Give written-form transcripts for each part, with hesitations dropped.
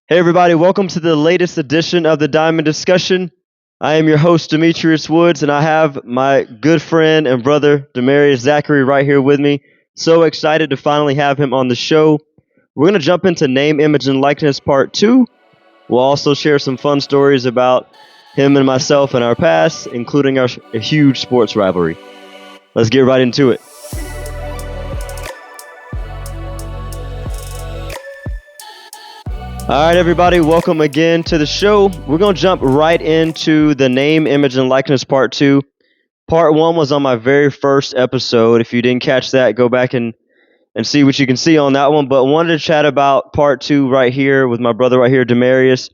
Hey, everybody, welcome to the latest edition of the Diamond Discussion. I am your host, Demetrius Woods, and I have my good friend and brother, Damarius Zachary, right here with me. So excited to finally have him on the show. We're going to jump into Name, Image, and Likeness Part 2. We'll also share some fun stories about him and myself and our past, including a huge sports rivalry. Let's get right into it. All right, everybody, welcome again to the show. We're going to jump right into the Name, Image, and Likeness Part 2. Part 1 was on my very first episode. If you didn't catch that, go back and see what you can see on that one. But I wanted to chat about Part 2 right here with my brother right here, Damarius.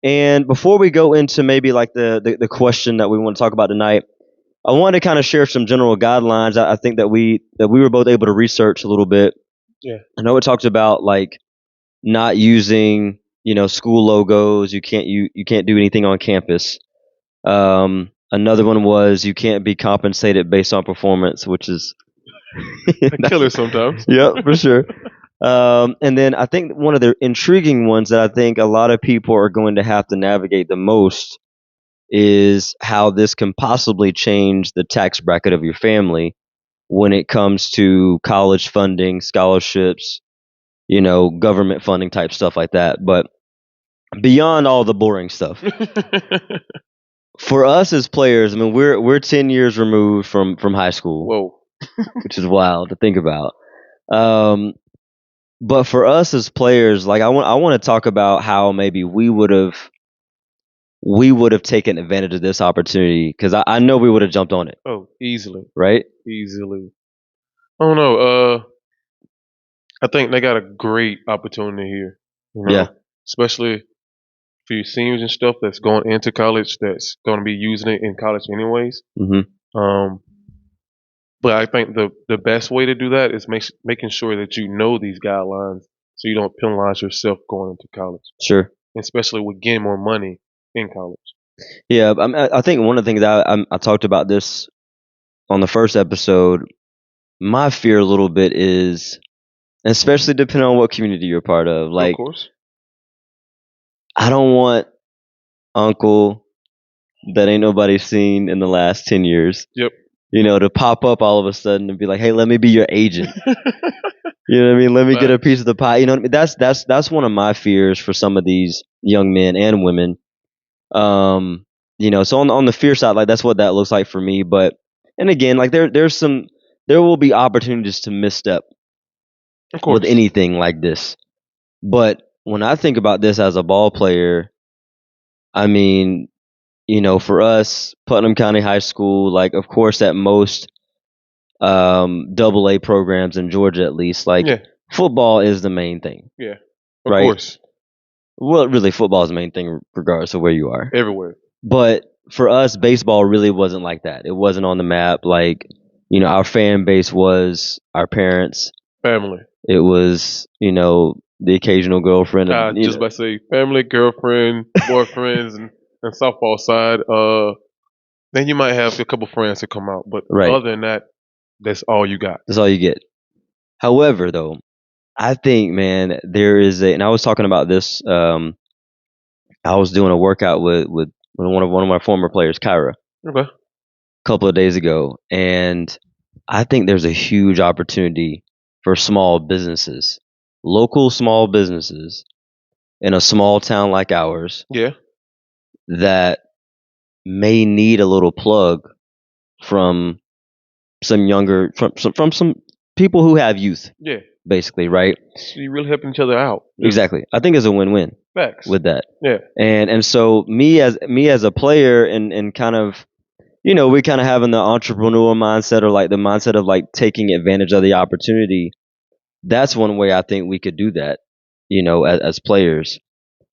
And before we go into maybe like the question that we want to talk about tonight, I wanted to kind of share some general guidelines. I think that we were both able to research a little bit. Yeah. I know it talks about like not using, school logos. You can't do anything on campus. Another one was you can't be compensated based on performance, which is a killer sometimes. Yep, for sure. And then I think one of the intriguing ones that I think a lot of people are going to have to navigate the most is how this can possibly change the tax bracket of your family when it comes to college funding, scholarships, government funding type stuff like that. But beyond all the boring stuff, for us as players, I mean, we're 10 years removed from high school. Whoa. Which is wild to think about. But for us as players, like I want to talk about how maybe we would have taken advantage of this opportunity, because I know we would have jumped on it. Oh, easily. Right? Easily. I don't know. I think they got a great opportunity here. Yeah. Especially for your seniors and stuff that's going into college, that's going to be using it in college anyways. Mm-hmm. But I think the best way to do that is making sure that you know these guidelines so you don't penalize yourself going into college. Sure. Especially with getting more money in college. Yeah, I think one of the things that I talked about this on the first episode, my fear a little bit is, especially depending on what community you're a part of, like, of course, I don't want uncle that ain't nobody seen in the last 10 years. Yep. To pop up all of a sudden and be like, hey, let me be your agent. You know what I mean? Let me get a piece of the pie. You know what I mean? That's one of my fears for some of these young men and women. So on the fear side, like that's what that looks like for me. But, and again, like there will be opportunities to misstep with anything like this. But when I think about this as a ball player, I mean, for us, Putnam County High School, like of course at most AA programs in Georgia, at least, like football is the main thing. Yeah, of course. Well, really, football is the main thing regardless of where you are. Everywhere. But for us, baseball really wasn't like that. It wasn't on the map. Like, our fan base was our parents. Family. It was, the occasional girlfriend. Just about to say family, girlfriend, boyfriends, and softball side. Then you might have a couple friends to come out. But other than that, that's all you got. That's all you get. However, though, I think, man, there is and I was talking about this. I was doing a workout with one of my former players, Kyra. Okay. A couple of days ago, and I think there's a huge opportunity for small businesses, local small businesses, in a small town like ours. Yeah. That may need a little plug from some younger from some people who have youth. Yeah. Basically, right? So you're really helping each other out. Exactly. I think it's a win-win. Facts. With that. Yeah. And so me as a player and kind of, we kind of having the entrepreneurial mindset, or like the mindset of like taking advantage of the opportunity. That's one way I think we could do that, as players.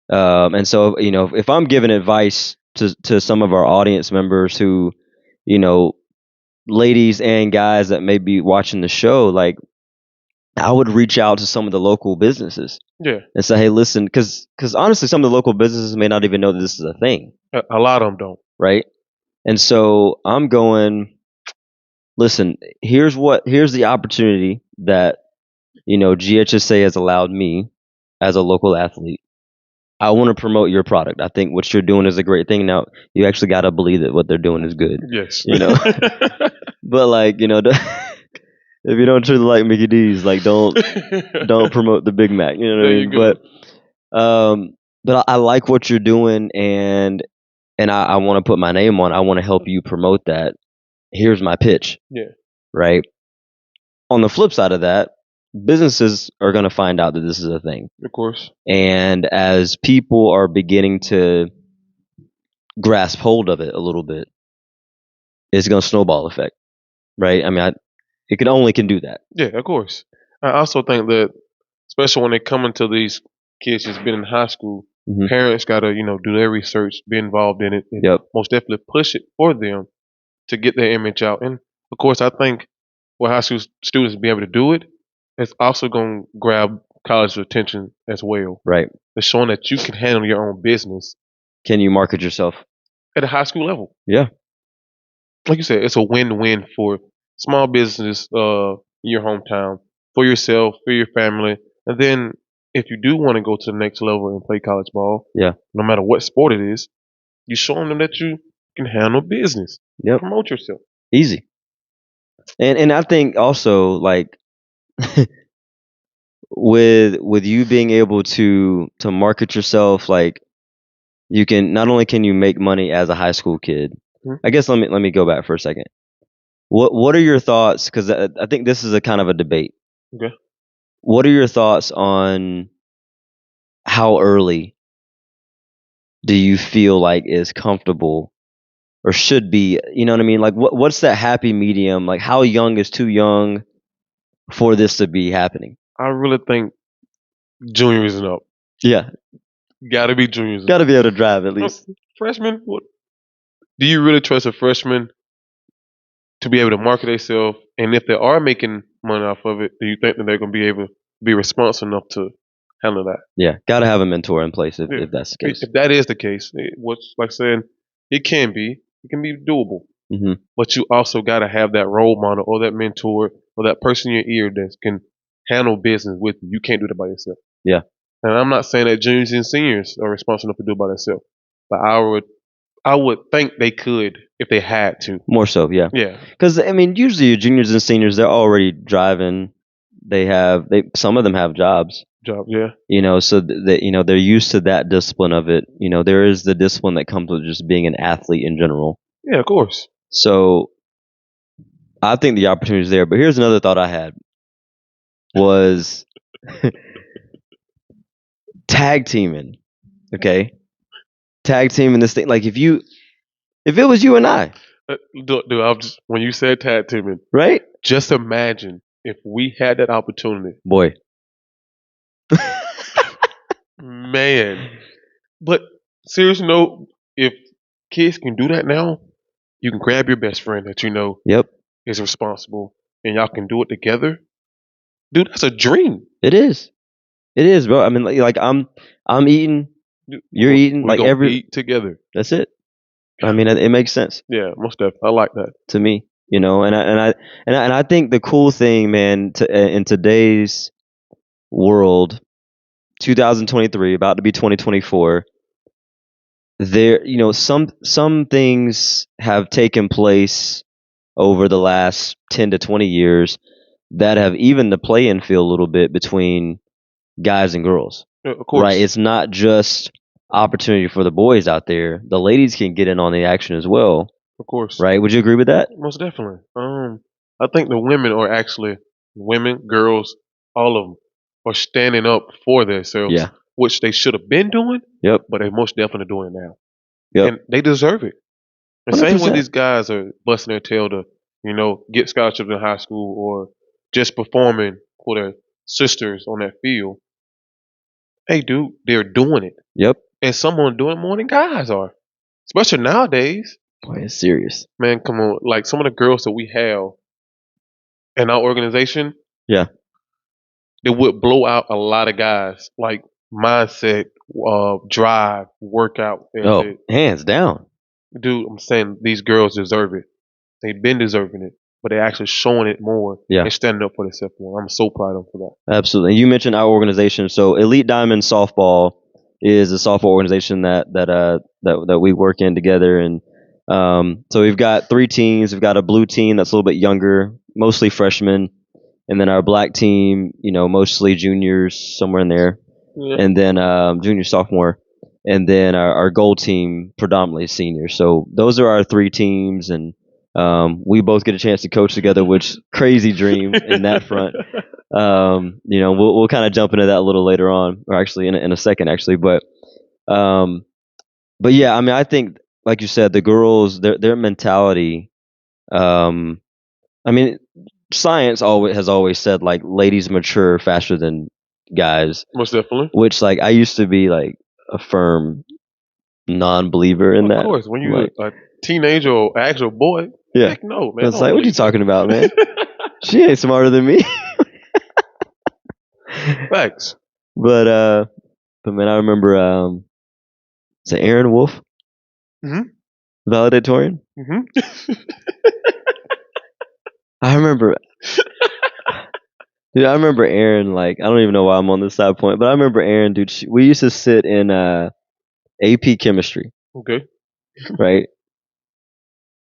And so, if I'm giving advice to some of our audience members who, ladies and guys that may be watching the show, like, I would reach out to some of the local businesses. Yeah. And say, hey, listen, because honestly, some of the local businesses may not even know that this is a thing. A lot of them don't. Right? And so I'm going, listen, here's the opportunity that, GHSA has allowed me as a local athlete. I want to promote your product. I think what you're doing is a great thing. Now, you actually got to believe that what they're doing is good. Yes. But like, if you don't treat it like Mickey D's, like don't promote the Big Mac. You know what I mean? But I like what you're doing, and I want to put my name on. I want to help you promote that. Here's my pitch. Yeah. Right. On the flip side of that, businesses are going to find out that this is a thing. Of course. And as people are beginning to grasp hold of it a little bit, it's going to snowball effect. Right. I mean, it can do that. Yeah, of course. I also think that, especially when they come into these kids just been in high school, parents got to, do their research, be involved in it, and most definitely push it for them to get their image out. And of course, I think for high school students to be able to do it, it's also going to grab college attention as well. Right. It's showing that you can handle your own business. Can you market yourself? At a high school level. Yeah. Like you said, it's a win-win for small business in your hometown, for yourself, for your family. And then if you do want to go to the next level and play college ball, no matter what sport it is, you're showing them that you can handle business. Promote yourself. Easy. And I think also, like, with you being able to market yourself, like, you can not only can you make money as a high school kid. I guess let me go back for a second. What are your thoughts? Because I think this is a kind of a debate. Okay. What are your thoughts on how early do you feel like is comfortable or should be? You know what I mean? Like, what's that happy medium? Like, how young is too young for this to be happening? I really think juniors and up. Yeah. Got to be juniors. Got to be able to drive at least. Freshman? What? Do you really trust a freshman to be able to market themselves? And if they are making money off of it, do you think that they're going to be able to be responsible enough to handle that? Yeah, got to have a mentor in place if that's the case. If that is the case, what's like saying it can be doable. But you also got to have that role model or that mentor or that person in your ear that can handle business with you. You can't do that by yourself. Yeah. And I'm not saying that juniors and seniors are responsible enough to do it by themselves, but I would think they could if they had to. More so, yeah. Yeah. Because I mean, usually your juniors and seniors, they're already driving. Some of them have jobs. Yeah. So that they're used to that discipline of it. There is the discipline that comes with just being an athlete in general. Yeah, of course. So I think the opportunity is there. But here's another thought I had was tag teaming. Okay. Tag teaming this thing. Like if it was you and I. Dude, when you said tag teaming, right? Just imagine if we had that opportunity. Boy. Man. But seriously, no, if kids can do that now, you can grab your best friend that you know is responsible and y'all can do it together. Dude, that's a dream. It is. It is, bro. I mean, like I'm eating, you're eating, like eat together. That's it. I mean, it makes sense. Yeah, most definitely. I like that. To me, and I think the cool thing, man, in today's world, 2023, about to be 2024, there, some things have taken place over the last 10 to 20 years that have evened the playing field a little bit between guys and girls. Of course. Right? It's not just opportunity for the boys out there. The ladies can get in on the action as well. Of course. Right? Would you agree with that? Most definitely. I think the women, girls, all of them are standing up for themselves. Yeah. Which they should have been doing. Yep. But they're most definitely doing it now. Yep. And they deserve it. The 100%. same way these guys are busting their tail to, get scholarships in high school or just performing for their sisters on that field. Hey, dude, they're doing it. Yep. And some are doing it more than guys are. Especially nowadays. Boy, it's serious. Man, come on. Like some of the girls that we have in our organization. Yeah. They would blow out a lot of guys. Like mindset, drive, workout. Hands down. Dude, I'm saying these girls deserve it. They've been deserving it, but they're actually showing it more and standing up for themselves more. I'm so proud of them for that. Absolutely. And you mentioned our organization. So Elite Diamond Softball is a softball organization that we work in together. And so we've got 3 teams. We've got a blue team that's a little bit younger, mostly freshmen, and then our black team, mostly juniors, somewhere in there, and then junior, sophomore, and then our gold team, predominantly seniors. So those are our 3 teams, and we both get a chance to coach together, which crazy dream in that front. We'll kind of jump into that a little later on, or actually in a second, actually. But yeah, I mean, I think, like you said, the girls, their mentality. I mean, science has always said like ladies mature faster than guys. Most definitely. Which, like, I used to be like a firm non-believer in that. Of course, when you're a teenager or actual boy, yeah, heck no, man. It's like, what are you talking about, man? She ain't smarter than me. Facts. But man, I remember is it Aaron Wolf? Mm-hmm. Valedictorian? Mm-hmm. I remember dude, I remember Aaron, like, I don't even know why I'm on this side point, but I remember Aaron, dude, we used to sit in AP chemistry. Okay. Right?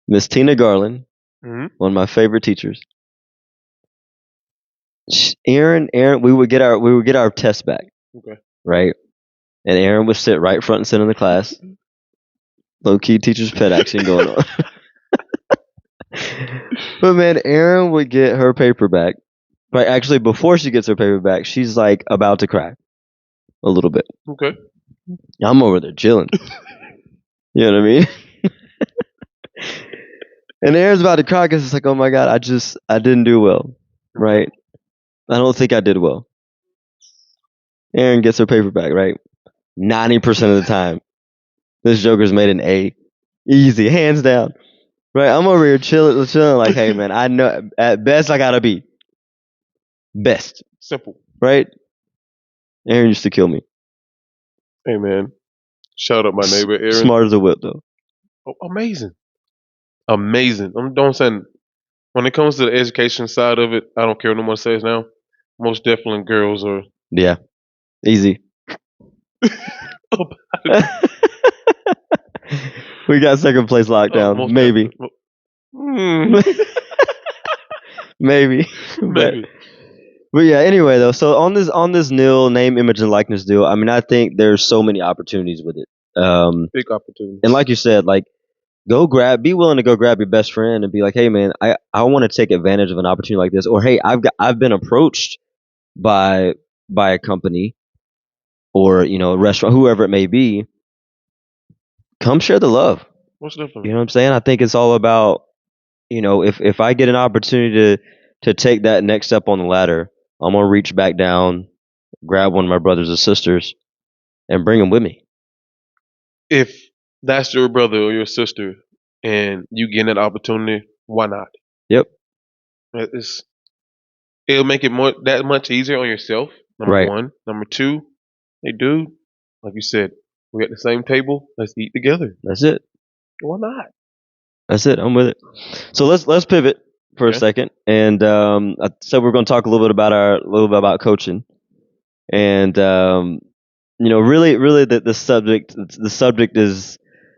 Miss Tina Garland, mm-hmm. one of my favorite teachers. Aaron, we would get our test back. Okay. Right? And Aaron would sit right front and center in the class. Low key teacher's pet action going on. But man, Aaron would get her paper back. Right, actually, before she gets her paper back, she's like about to cry a little bit. Okay. I'm over there chilling. You know what I mean? And Aaron's about to cry because it's like, oh my God, I didn't do well. Right? I don't think I did well. Aaron gets her paper back, right? 90% of the time, this joker's made an A. Easy, hands down. Right? I'm over here chilling like, hey man, I know at best I got a B. Best. Simple. Right? Aaron used to kill me. Hey man, shout out my neighbor Aaron. Smart as a whip though. Oh, amazing. I'm saying, when it comes to the education side of it, I don't care what no one says now. Most definitely girls are. Yeah. Easy. We got second place lockdown. Maybe. Maybe. But yeah, anyway though, so on this NIL name, image, and likeness deal, I mean, I think there's so many opportunities with it. Big opportunities. And like you said, like, be willing to go grab your best friend and be like, hey man, I want to take advantage of an opportunity like this, or hey, I've been approached by a company or a restaurant, whoever it may be. Come share the love. Most definitely. You know what I'm saying? I think it's all about, if I get an opportunity to take that next step on the ladder, I'm gonna reach back down, grab one of my brothers or sisters, and bring them with me. If that's your brother or your sister, and you get that opportunity, why not? Yep. It'll make it that much easier on yourself. Number one. Number two, hey dude, like you said, we're at the same table. Let's eat together. That's it. Why not? That's it. I'm with it. So let's pivot for a second, and I said we're going to talk a little bit about coaching, and really the subject is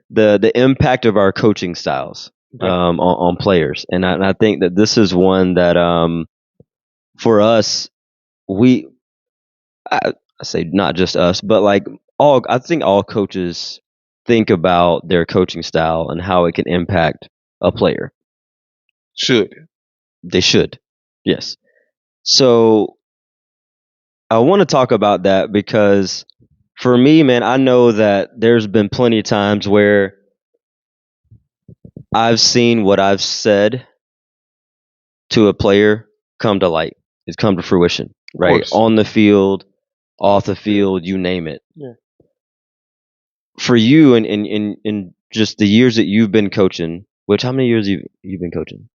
the impact of our coaching styles on players, and I think that this is one that for us, I say not just us, but like I think all coaches think about their coaching style and how it can impact a player. They should. Yes. So I want to talk about that because for me, man, I know that there's been plenty of times where I've seen what I've said to a player come to light. It's come to fruition, right? On the field, off the field, you name it. Yeah. For you, in just the years that you've been coaching, how many years you've been coaching?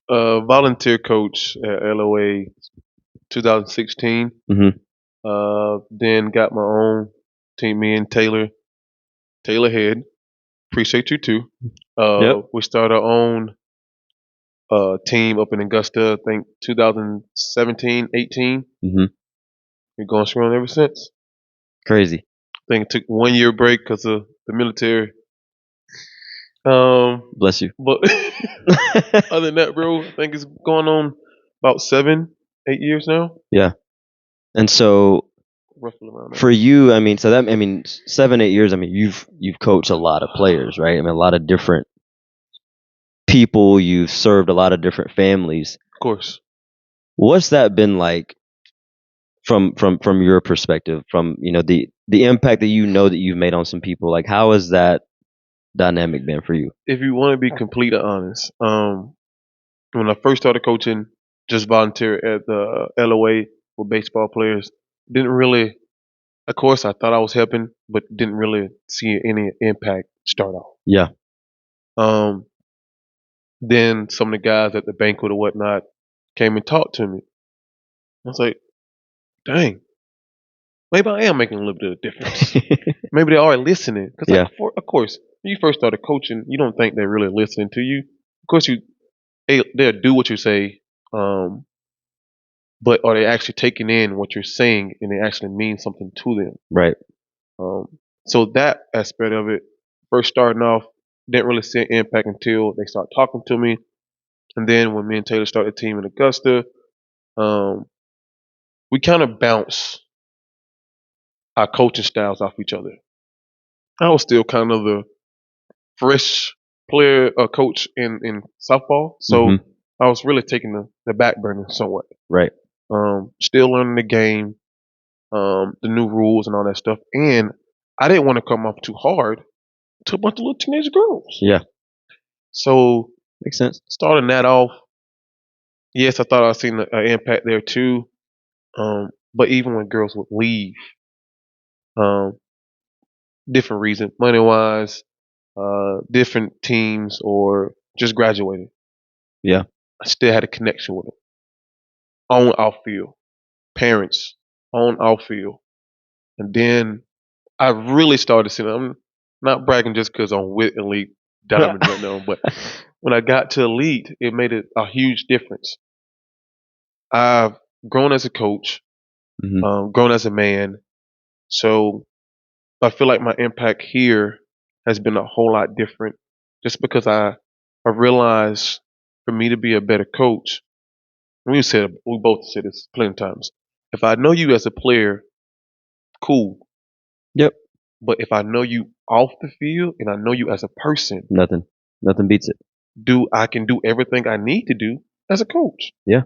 Volunteer coach at LOA 2016. Mm-hmm. Then got my own team, me and Taylor Head. Appreciate you too. Yep. We started our own team up in Augusta, I think 2017, 18. Mm-hmm. We're going strong ever since. Crazy. I think it took 1 year break because of the military. Bless you. But other than that, bro, I think it's going on about 7, 8 years now. Yeah. And so roughly around that. For you, I mean, 7, 8 years. I mean, you've coached a lot of players, right? I mean, a lot of different people. You've served a lot of different families. Of course. What's that been like from your perspective? From the impact that that you've made on some people. Like, how has that dynamic been for you? If you want to be completely honest, when I first started coaching, just volunteer at the LOA with baseball players, didn't really. Of course, I thought I was helping, but didn't really see any impact start off. Yeah. Then some of the guys at the banquet or whatnot came and talked to me. I was like, dang, maybe I am making a little bit of difference. Maybe they are listening. Because, of course, when you first started coaching, you don't think they're really listening to you. Of course, they'll do what you say, but are they actually taking in what you're saying and it actually means something to them? Right. So that aspect of it, first starting off, didn't really see an impact until they start talking to me. And then when me and Taylor started the team in Augusta, we kind of bounce our coaching styles off each other. I was still kind of the fresh player coach in softball, so I was really taking the back burner somewhat. Right. Still learning the game, the new rules and all that stuff, and I didn't want to come off too hard to a bunch of little teenage girls. Yeah. So makes sense. Starting that off, yes, I thought I seen an impact there too. But even when girls would leave, different reason, money wise, different teams, or just graduating. Yeah. I still had a connection with them. On outfield, parents, on outfield. And then I really started seeing, I'm not bragging just because I'm with Elite Diamond right now, but when I got to Elite, it made a huge difference. I've grown as a coach, grown as a man. So I feel like my impact here has been a whole lot different just because I realized for me to be a better coach, we both said this plenty of times. If I know you as a player, cool. Yep. But if I know you off the field and I know you as a person, nothing beats it. I can do everything I need to do as a coach. Yeah.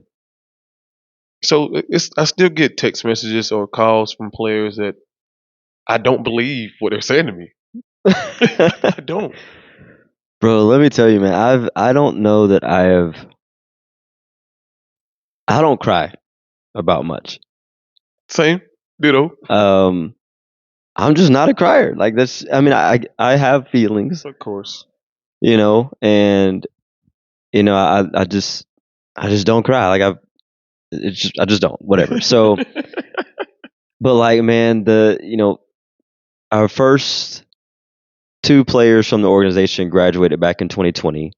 So I still get text messages or calls from players that I don't believe what they're saying to me. I don't. Bro, let me tell you, man, I don't know that I don't cry about much. Same. Ditto. I'm just not a crier. Like that's, I mean, I have feelings. Of course. And I just don't cry. Like I just don't. Whatever. So, but like, man, our first 2 players from the organization graduated back in 2020,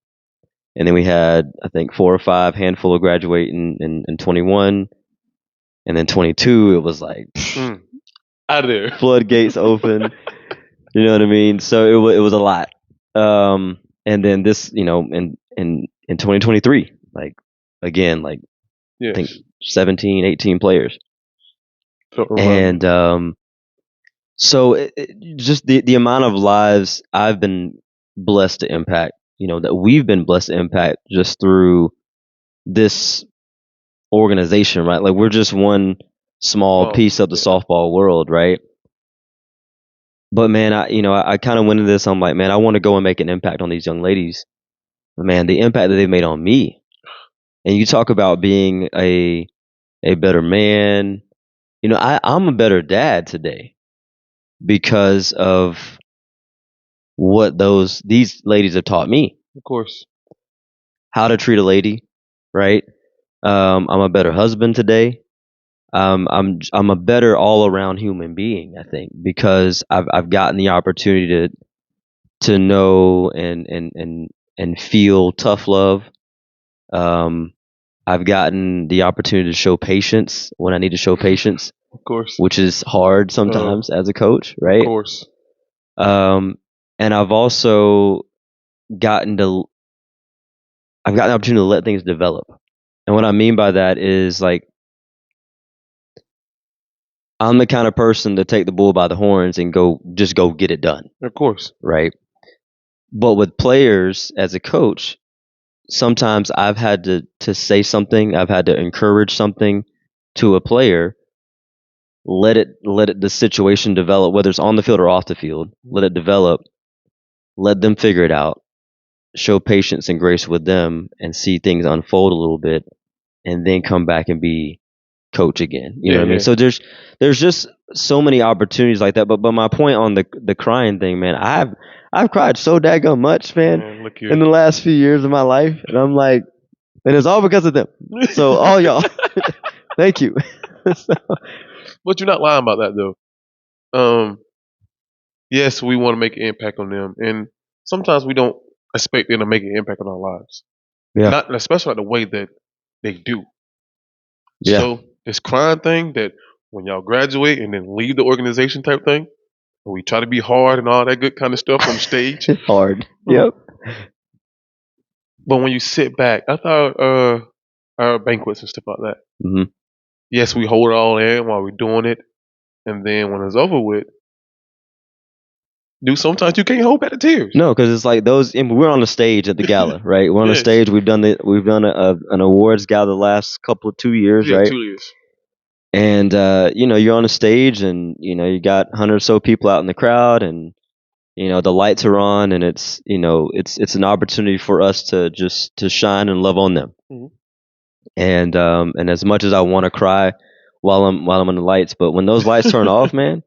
and then we had, I think, 4 or 5 handful of graduating in 21, and then 22. It was like out of there, floodgates open. You know what I mean? So it was a lot. And then this, in 2023, like again, like I think 17, 18 players. And so just the amount of lives I've been blessed to impact, that we've been blessed to impact just through this organization, right? Like we're just one small piece of the softball world, right? But man, I kind of went into this. I'm like, man, I want to go and make an impact on these young ladies. But man, the impact that they've made on me. And you talk about being a better man. I'm a better dad today because of what these ladies have taught me. Of course. How to treat a lady, right? I'm a better husband today. I'm a better all around human being, I think, because I've gotten the opportunity to know and feel tough love. I've gotten the opportunity to show patience when I need to show patience. Of course. Which is hard sometimes as a coach, right? Of course. And I've also gotten the opportunity to let things develop. And what I mean by that is, like, I'm the kind of person to take the bull by the horns and go get it done. Of course. Right. But with players, as a coach, sometimes I've had to say something. I've had to encourage something to a player. Let the situation develop, whether it's on the field or off the field. Let it develop. Let them figure it out. Show patience and grace with them and see things unfold a little bit, and then come back and be coach again. You know what I mean? So there's just so many opportunities like that. But my point on the crying thing, man, I've cried so daggone much, man, in the last few years of my life, and I'm like, and it's all because of them. So all y'all, thank you. But you're not lying about that, though. Yes, we want to make an impact on them, and sometimes we don't expect them to make an impact on our lives. Yeah. Not especially the way that they do. Yeah. So this crying thing, that when y'all graduate and then leave the organization type thing, and we try to be hard and all that good kind of stuff on stage. Hard. Yep. But when you sit back, I thought our banquets and stuff like that. Mm-hmm. Yes, we hold it all in while we're doing it, and then when it's over with, sometimes you can't hold back the tears. No, because it's like those. We're on the stage at the gala, right? We're on the stage. We've done an awards gala the last 2 years, right? 2 years. And you're on the stage, and you got 100 or so people out in the crowd, and the lights are on, and it's an opportunity for us to shine and love on them. Mm-hmm. And as much as I want to cry while I'm on the lights, but when those lights turn off, man,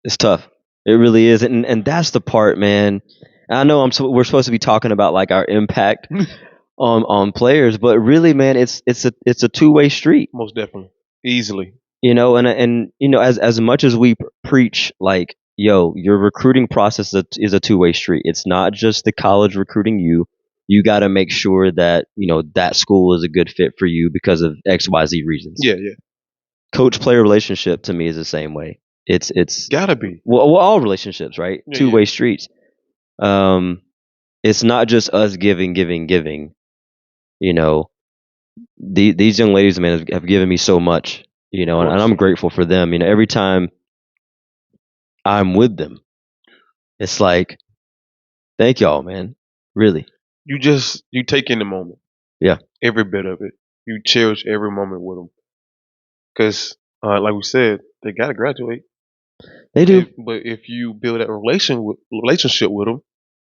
it's tough. It really is, and that's the part, man. I know we're supposed to be talking about like our impact on players, but really, man, it's a two-way street. Most definitely, easily. And as much as we preach, like, yo, your recruiting process is a two-way street. It's not just the college recruiting you. You got to make sure that that school is a good fit for you because of XYZ reasons. Yeah. Coach-player relationship to me is the same way. It's gotta be. Well, all relationships, right? Yeah, two-way streets. It's not just us giving. These young ladies, man, have given me so much. And I'm grateful for them. Every time I'm with them, it's like, thank y'all, man. Really. You take in the moment. Yeah. Every bit of it. You cherish every moment with them. Because, like we said, they got to graduate. They do. But if you build that relationship with them,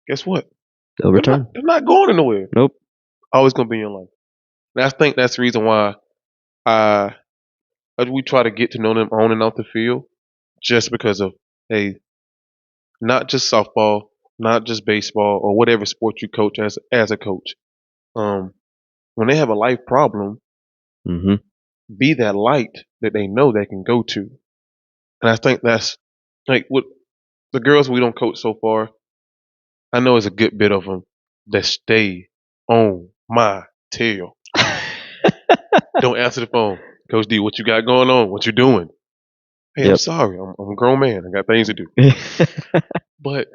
guess what? They'll return. They're not going nowhere. Nope. Always going to be in your life. And I think that's the reason why we try to get to know them on and off the field, just because of, hey, not just softball, not just baseball, or whatever sport you coach as a coach. When they have a life problem, mm-hmm. be that light that they know they can go to. And I think that's, like, with the girls we don't coach so far, I know it's a good bit of them that stay on my tail. Don't answer the phone. Coach D, what you got going on? What you doing? Hey, yep. I'm sorry. I'm a grown man. I got things to do. But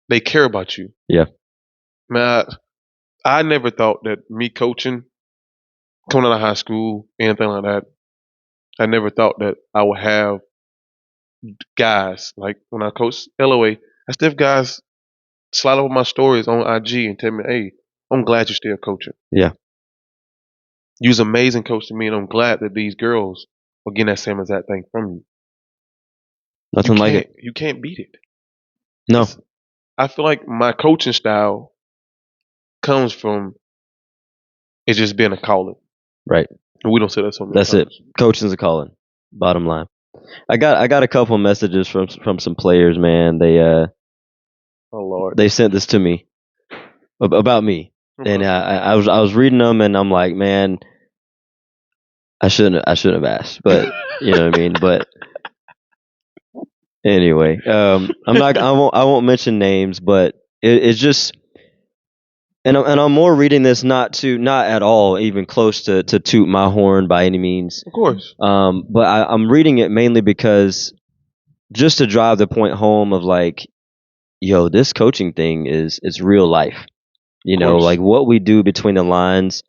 they care about you. Yeah. Man, I never thought that me coaching, coming out of high school, anything like that, I never thought that I would have guys, like when I coached LOA, I still have guys slide over my stories on IG and tell me, hey, I'm glad you're still coaching. Yeah. You was an amazing coach to me, and I'm glad that these girls are getting that same exact thing from you. Nothing like it. You can't beat it. No. I feel like my coaching style comes from it just being a calling. Right. And we don't say that so many times. That's it. Coaching's a calling. Bottom line. I got a couple of messages from some players, man. They oh Lord. They sent this to me about me. Okay. And I was reading them, and I'm like, man, I shouldn't have asked, but you know what I mean. But anyway, I won't mention names, but it's just And I'm more reading this not at all even close to toot my horn by any means. Of course. But I'm reading it mainly because just to drive the point home of like, yo, this coaching thing is real life. You know, like what we do between the lines,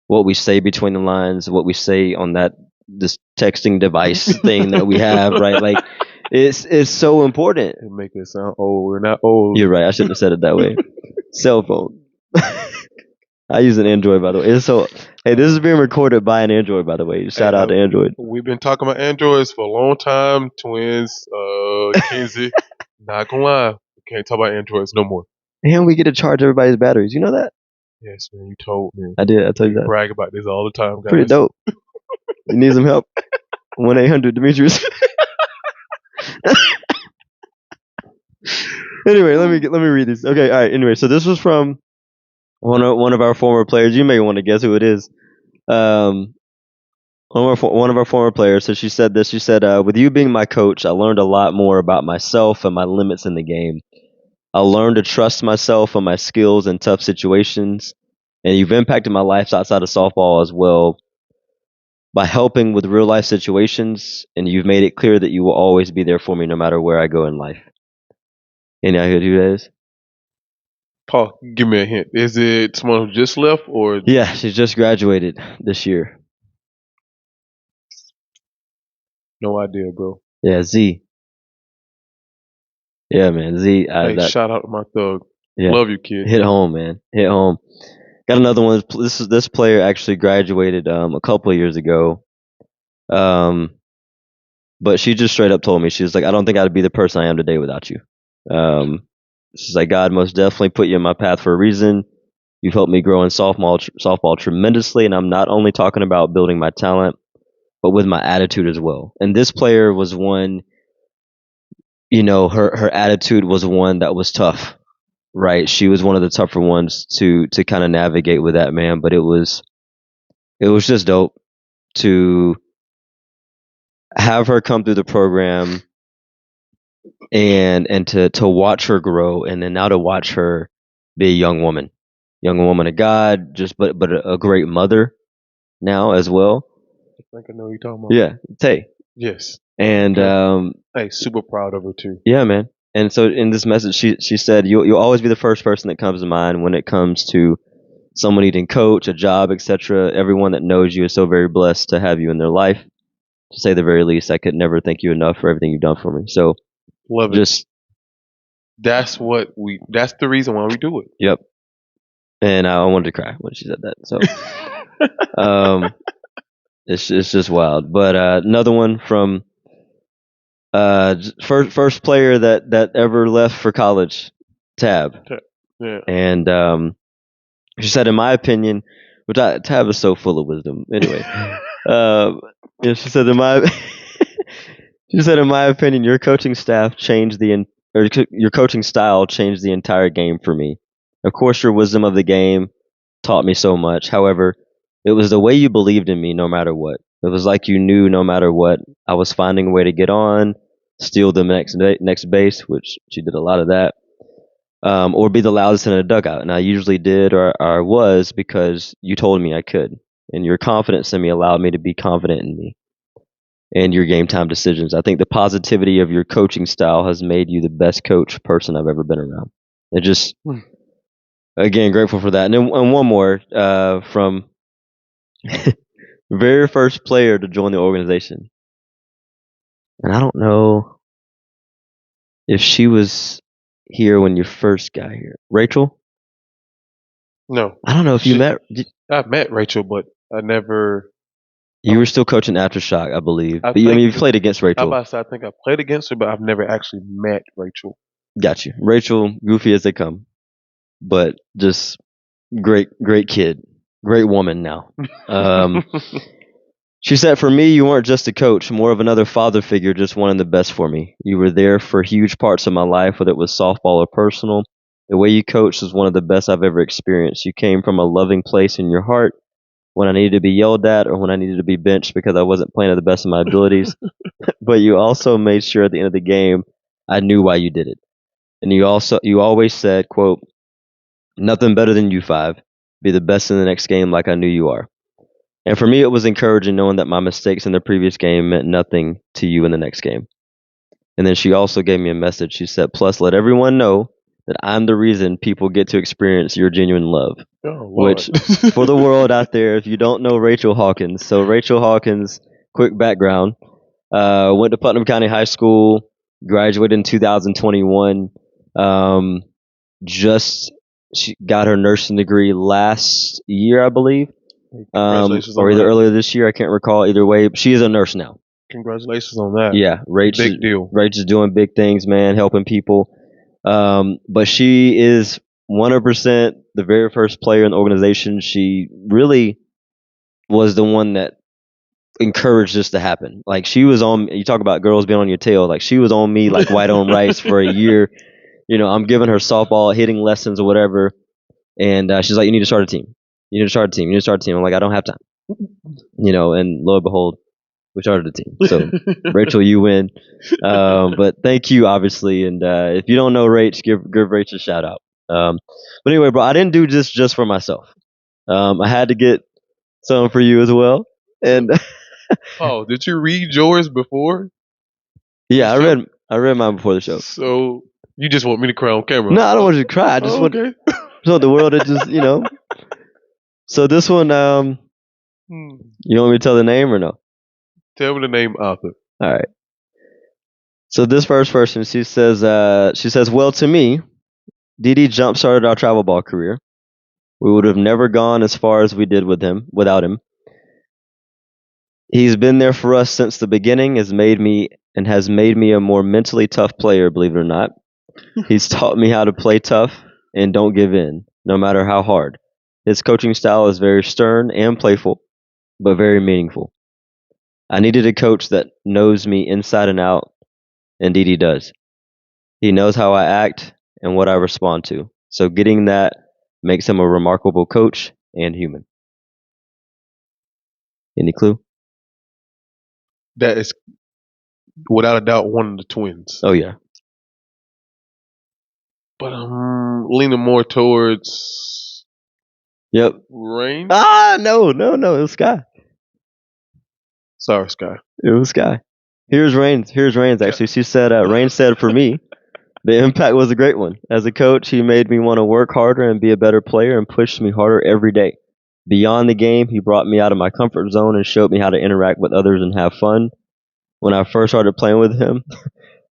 what we say between the lines, what we say on this texting device thing that we have, right? Like it's so important. It make it sound old. We're not old. You're right. I shouldn't have said it that way. Cell phone. I use an Android, by the way. Hey, this is being recorded by an Android, by the way. Shout out to Android. We've been talking about Androids for a long time. Twins, Kenzie. Not gonna lie, we can't talk about Androids no more. And we get to charge everybody's batteries. You know that? Yes, man. You told me. I did. I told you that. Brag about this all the time, guys. Pretty dope. You need some help? 1-800 Demetrius. Anyway, let me read this. Okay, all right. Anyway, so this was from one of our former players. You may want to guess who it is. One of our former players. So she said this. She said, "With you being my coach, I learned a lot more about myself and my limits in the game. I learned to trust myself and my skills in tough situations, and you've impacted my life outside of softball as well by helping with real life situations, and you've made it clear that you will always be there for me no matter where I go in life." Any idea who that is? Paul, give me a hint. Is it someone who just left or? Yeah, she just graduated this year. No idea, bro. Yeah, Z. Yeah, man, Z. Hey, shout out to my thug. Yeah, love you, kid. Hit home, man. Hit home. Got another one. This player actually graduated a couple of years ago. But she just straight up told me, she was like, "I don't think I'd be the person I am today without you." She's like, "God most definitely put you in my path for a reason. You've helped me grow in softball tremendously, and I'm not only talking about building my talent, but with my attitude as well." And this player was one, you know, her attitude was one that was tough, right? She was one of the tougher ones to kind of navigate with that, man. But it was just dope to have her come through the program and to watch her grow, and then now to watch her be a young woman of God, but a great mother now as well. I think I know who you're talking about. Yeah, Tay. Yes. And hey, super proud of her too. Yeah, man. And so in this message, she said, "You'll always be the first person that comes to mind when it comes to someone needing coach, a job, etc. Everyone that knows you is so very blessed to have you in their life. To say the very least, I could never thank you enough for everything you've done for me." So, love it. That's the reason why we do it. Yep. And I wanted to cry when she said that. So, it's just wild. But another one from first player that ever left for college, Tab. Yeah. And she said, in my opinion, Tab is so full of wisdom. Anyway, she said, in my opinion, your coaching staff changed your coaching style changed the entire game for me. Of course, your wisdom of the game taught me so much. However, it was the way you believed in me no matter what. It was like you knew no matter what, I was finding a way to get on, steal the next base, which she did a lot of that, or be the loudest in a dugout. And I usually did or was because you told me I could. And your confidence in me allowed me to be confident in me and your game time decisions. I think the positivity of your coaching style has made you the best coach person I've ever been around. It just, again, grateful for that. And then one more from very first player to join the organization. And I don't know if she was here when you first got here. Rachel? No. I don't know if you met. I met Rachel, but I never. You were still coaching Aftershock, I believe. You played against Rachel. I think I played against her, but I've never actually met Rachel. Got you. Rachel, goofy as they come, but just great kid. Great woman now. She said, for me, you weren't just a coach, more of another father figure, just wanting the best for me. You were there for huge parts of my life, whether it was softball or personal. The way you coached was one of the best I've ever experienced. You came from a loving place in your heart when I needed to be yelled at or when I needed to be benched because I wasn't playing at the best of my abilities. But you also made sure at the end of the game, I knew why you did it. And you always said, quote, Nothing better than you 5. Be the best in the next game like I knew you are. And for me, it was encouraging knowing that my mistakes in the previous game meant nothing to you in the next game. And then she also gave me a message. She said, plus, let everyone know that I'm the reason people get to experience your genuine love. Oh, which, for the world out there, if you don't know Rachel Hawkins, so Rachel Hawkins, quick background, went to Putnam County High School, graduated in 2021. She got her nursing degree last year, I believe, or either earlier this year. I can't recall. Either way, she is a nurse now. Congratulations on that. Yeah, big deal. Rachel's doing big things, man, helping people. But she is 100% the very first player in the organization. She really was the one that encouraged this to happen. Like, she was on. You talk about girls being on your tail. Like, she was on me like white on rice for a year. I'm giving her softball hitting lessons or whatever, and she's like, "You need to start a team. You need to start a team. You need to start a team." I'm like, "I don't have time." And lo and behold, we started a team. So, Rachel, you win. But thank you, obviously. And if you don't know Rach, give Rach a shout out. But anyway, bro, I didn't do this just for myself. I had to get some for you as well. And oh, did you read yours before? Yeah, I read mine before the show. So you just want me to cry on camera? No, I don't want you to cry. I just want the world to just So this one, you want me to tell the name or no? Tell me the name, author. All right. So this first person, she says, well, to me, Didi jump-started our travel ball career. We would have never gone as far as we did without him. He's been there for us since the beginning, has made me a more mentally tough player, believe it or not. He's taught me how to play tough and don't give in, no matter how hard. His coaching style is very stern and playful, but very meaningful. I needed a coach that knows me inside and out, and Didi does. He knows how I act and what I respond to. So getting that makes him a remarkable coach and human. Any clue? That is, without a doubt, one of the twins. Oh, yeah. But I'm leaning more towards... Yep. Rain? No. It was Sky. Sorry, Sky. It was Sky. Here's Rain's actually. She said, Rain said, for me, the impact was a great one. As a coach, he made me want to work harder and be a better player and pushed me harder every day. Beyond the game, he brought me out of my comfort zone and showed me how to interact with others and have fun. When I first started playing with him,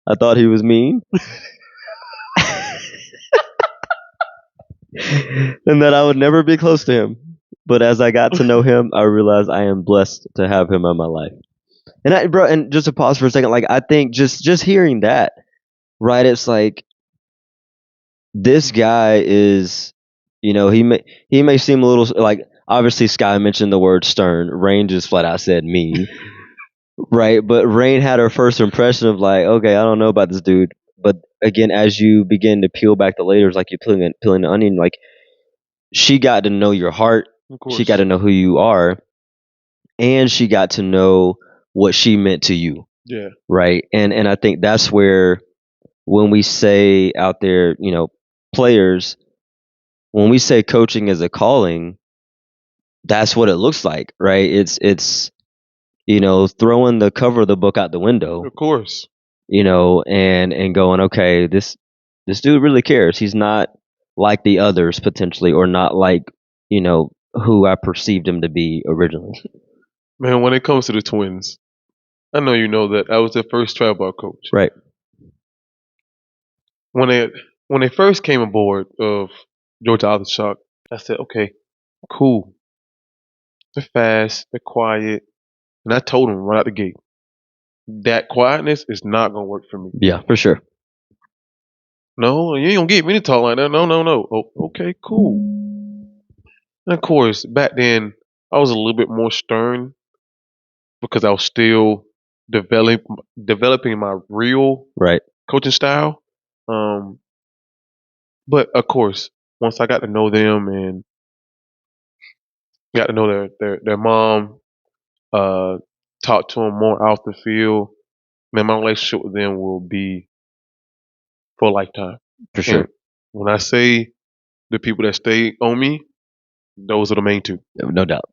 I thought he was mean. And that I would never be close to him. But as I got to know him, I realized I am blessed to have him in my life. And just to pause for a second, like, I think just hearing that, right? It's like, this guy is, he may seem a little, like, obviously Sky mentioned the word stern. Rain just flat out said mean, right? But Rain had her first impression of like, okay, I don't know about this dude. But again, as you begin to peel back the layers, like you're peeling the onion, like, she got to know your heart. She got to know who you are, and she got to know what she meant to you. Yeah. Right. And I think that's where, when we say out there, players, when we say coaching is a calling, that's what it looks like, right? It's throwing the cover of the book out the window. Of course. And going, okay, this dude really cares. He's not like the others potentially, or not like, who I perceived him to be originally. Man, when it comes to the twins, I know you know that I was their first travel ball coach. Right. When they first came aboard of Georgia Aftershock, I said, okay, cool. They're fast, they're quiet. And I told them right out the gate, that quietness is not going to work for me. Yeah, for sure. No, you ain't going to get me to talk like that. No. Oh, okay, cool. And of course, back then, I was a little bit more stern because I was still developing my real coaching style. But of course, once I got to know them and got to know their mom, talk to them more off the field, man, my relationship with them will be for a lifetime. For sure. And when I say the people that stay on me, those are the main two. No doubt.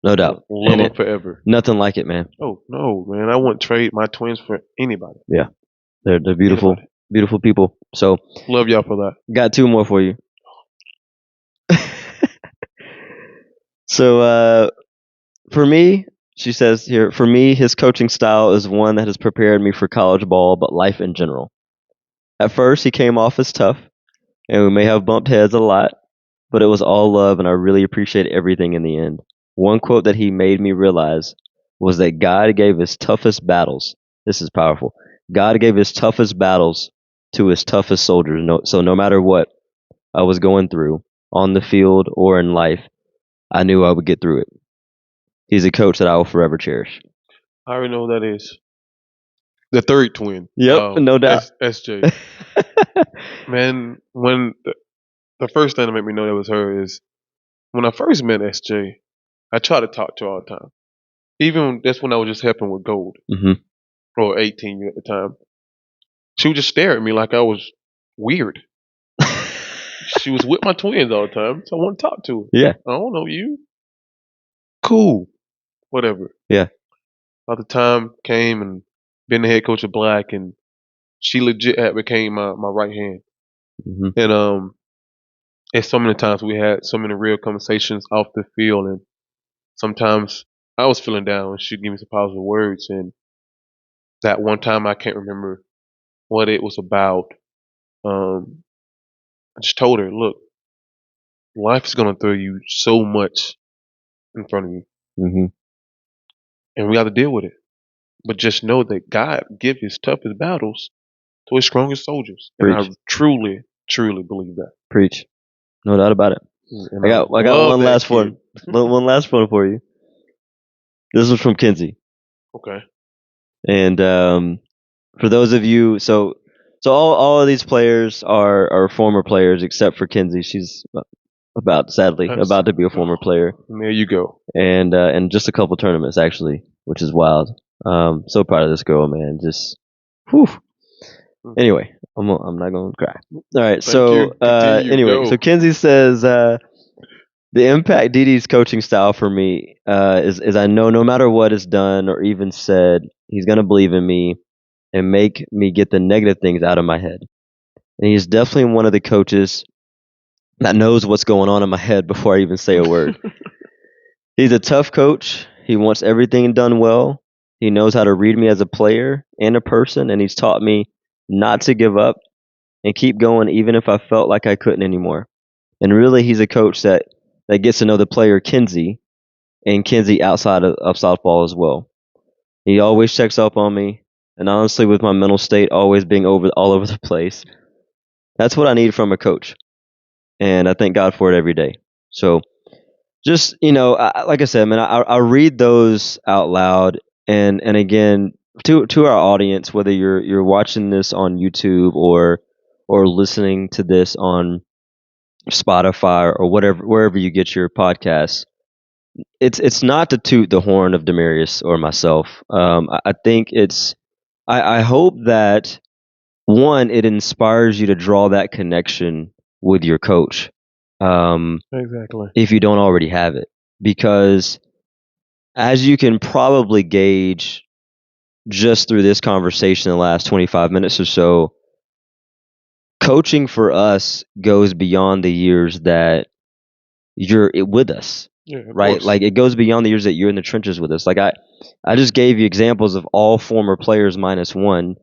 No doubt. Love them forever. Nothing like it, man. Oh, no, man. I wouldn't trade my twins for anybody. Yeah. They're beautiful, beautiful people. So love y'all for that. Got 2 more for you. So for me, she says here, for me, his coaching style is one that has prepared me for college ball, but life in general. At first, he came off as tough, and we may have bumped heads a lot, but it was all love, and I really appreciate everything in the end. One quote that he made me realize was that God gave his toughest battles. This is powerful. God gave his toughest battles to his toughest soldiers. So no matter what I was going through on the field or in life, I knew I would get through it. He's a coach that I will forever cherish. I already know who that is. The third twin. Yep, no doubt. SJ. Man, when the first thing that made me know that was her is when I first met SJ, I tried to talk to her all the time. Even that's when I was just helping with gold. Or 18 at the time. She would just stare at me like I was weird. She was with my twins all the time, so I want to talk to her. Yeah. I don't know you. Cool. Whatever. Yeah. By the time came and been the head coach of Black, and she legit had became my right hand. And so many times we had so many real conversations off the field, and sometimes I was feeling down and she'd give me some positive words. And that one time I can't remember what it was about. I just told her, look, life is gonna throw you so much in front of you. And we got to deal with it. But just know that God gives his toughest battles to his strongest soldiers. Preach. And I truly, truly believe that. Preach. No doubt about it. And I got one last one. One last one for you. This is from Kinsey. Okay. And for those of you, so all of these players are former players except for Kinsey. She's sadly about to be a former player. There you go. And just a couple tournaments actually, which is wild. So proud of this girl, man. Just whew. Anyway, I'm not gonna cry. All right. So Kinsey says the impact DD's coaching style for me is I know no matter what is done or even said, he's gonna believe in me and make me get the negative things out of my head. And he's definitely one of the coaches that knows what's going on in my head before I even say a word. He's a tough coach. He wants everything done well. He knows how to read me as a player and a person, and he's taught me not to give up and keep going even if I felt like I couldn't anymore. And really, he's a coach that gets to know the player Kinsey and Kinsey outside of softball as well. He always checks up on me, and honestly, with my mental state always being all over the place, that's what I need from a coach. And I thank God for it every day. So just, like I said, man, I read those out loud. And again, to our audience, whether you're watching this on YouTube or listening to this on Spotify or wherever you get your podcasts, it's not to toot the horn of Damarius or myself. I think I hope that, one, it inspires you to draw that connection with your coach. Exactly. If you don't already have it. Because as you can probably gauge just through this conversation in the last 25 minutes or so, coaching for us goes beyond the years that you're with us. Yeah, right? Course. Like it goes beyond the years that you're in the trenches with us. Like I just gave you examples of all former players minus one.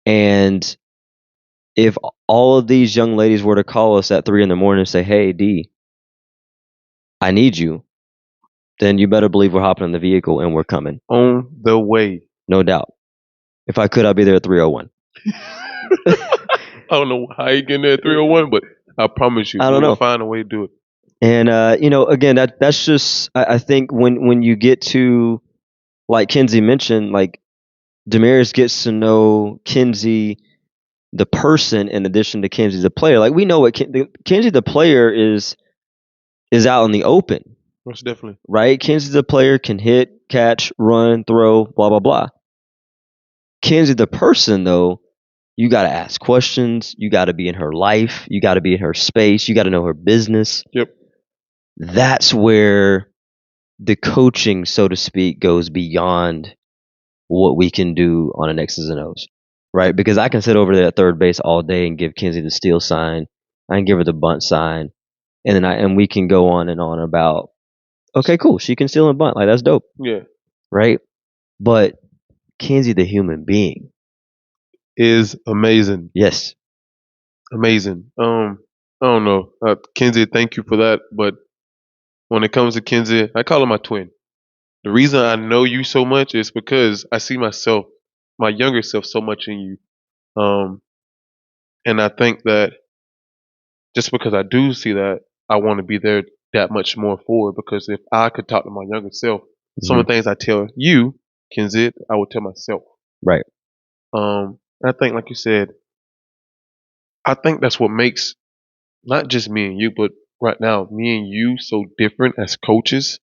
And if all of these young ladies were to call us at 3 a.m. and say, "Hey, D, I need you," then you better believe we're hopping in the vehicle and we're coming. On the way. No doubt. If I could, I'd be there at 3:01. I don't know how you get there at 3:01, but I promise you, we'll find a way to do it. And again, that's just I think when you get to, like Kinsey mentioned, like Damarius gets to know Kinsey the person in addition to Kinsey the player. Like we know what Kinsey the player is out in the open. Most definitely. Right? Kinsey the player can hit, catch, run, throw, blah blah blah. Kinsey the person though You got to ask questions. You got to be in her life. You got to be in her space. You got to know her business. Yep. That's where the coaching, so to speak, goes beyond what we can do on an X's and O's, right? Because I can sit over there at third base all day and give Kenzie the steal sign. I can give her the bunt sign, and we can go on and on about, okay, cool, she can steal and bunt, like that's dope, Yeah. right? But Kenzie, the human being, is amazing. Yes, amazing. I don't know, Kenzie. Thank you for that. But when it comes to Kenzie, I call her my twin. The reason I know you so much is because I see myself, my younger self, so much in you. And I think that just because I do see that, I want to be there that much more for it. Because if I could talk to my younger self, some of the things I tell you, Kenzie, I would tell myself. Right. I think, like you said, I think that's what makes not just me and you, but right now, me and you so different as coaches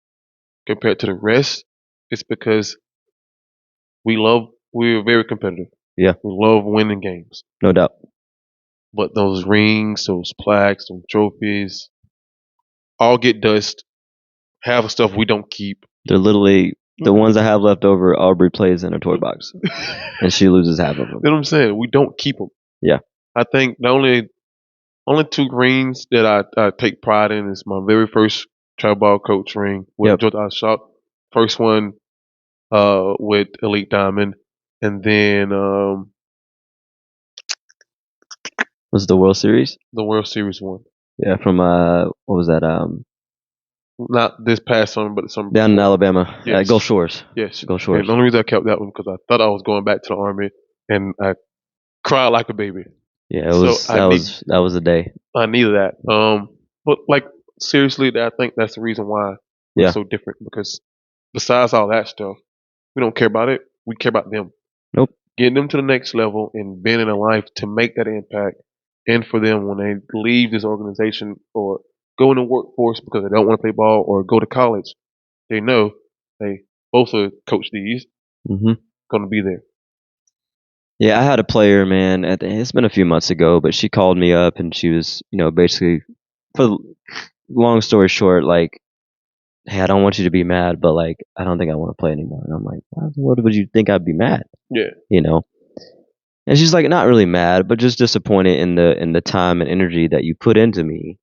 compared to the rest. It's because we're very competitive. Yeah. We love winning games. No doubt. But those rings, those plaques, those trophies, all get dust. Half of stuff we don't keep. They're literally the ones I have left over. Aubrey plays in a toy box, and she loses half of them. You know what I'm saying? We don't keep them. Yeah. I think the only two rings that I take pride in is my very first travel ball coach ring with George Shop. First one with Elite Diamond, and then was it the World Series? The World Series one. Yeah, from what was that? Not this past summer, but some down in Alabama. Yes. Gulf Shores. Yes, Gulf Shores. And the only reason I kept that one because I thought I was going back to the Army, and I cried like a baby. Yeah, that was the day. I needed that. But like seriously, I think that's the reason why we're so different. Because besides all that stuff, we don't care about it. We care about them. Nope. Getting them to the next level and being in a life to make that impact, and for them when they leave this organization or go in the workforce because they don't want to play ball or go to college, they know they both are Coach D's going to be there. Yeah, I had a player, man. It's been a few months ago, but she called me up and she was, basically, for long story short, like, hey, I don't want you to be mad, but like, I don't think I want to play anymore. And I'm like, what would you think I'd be mad? Yeah. And she's like, not really mad, but just disappointed in the time and energy that you put into me.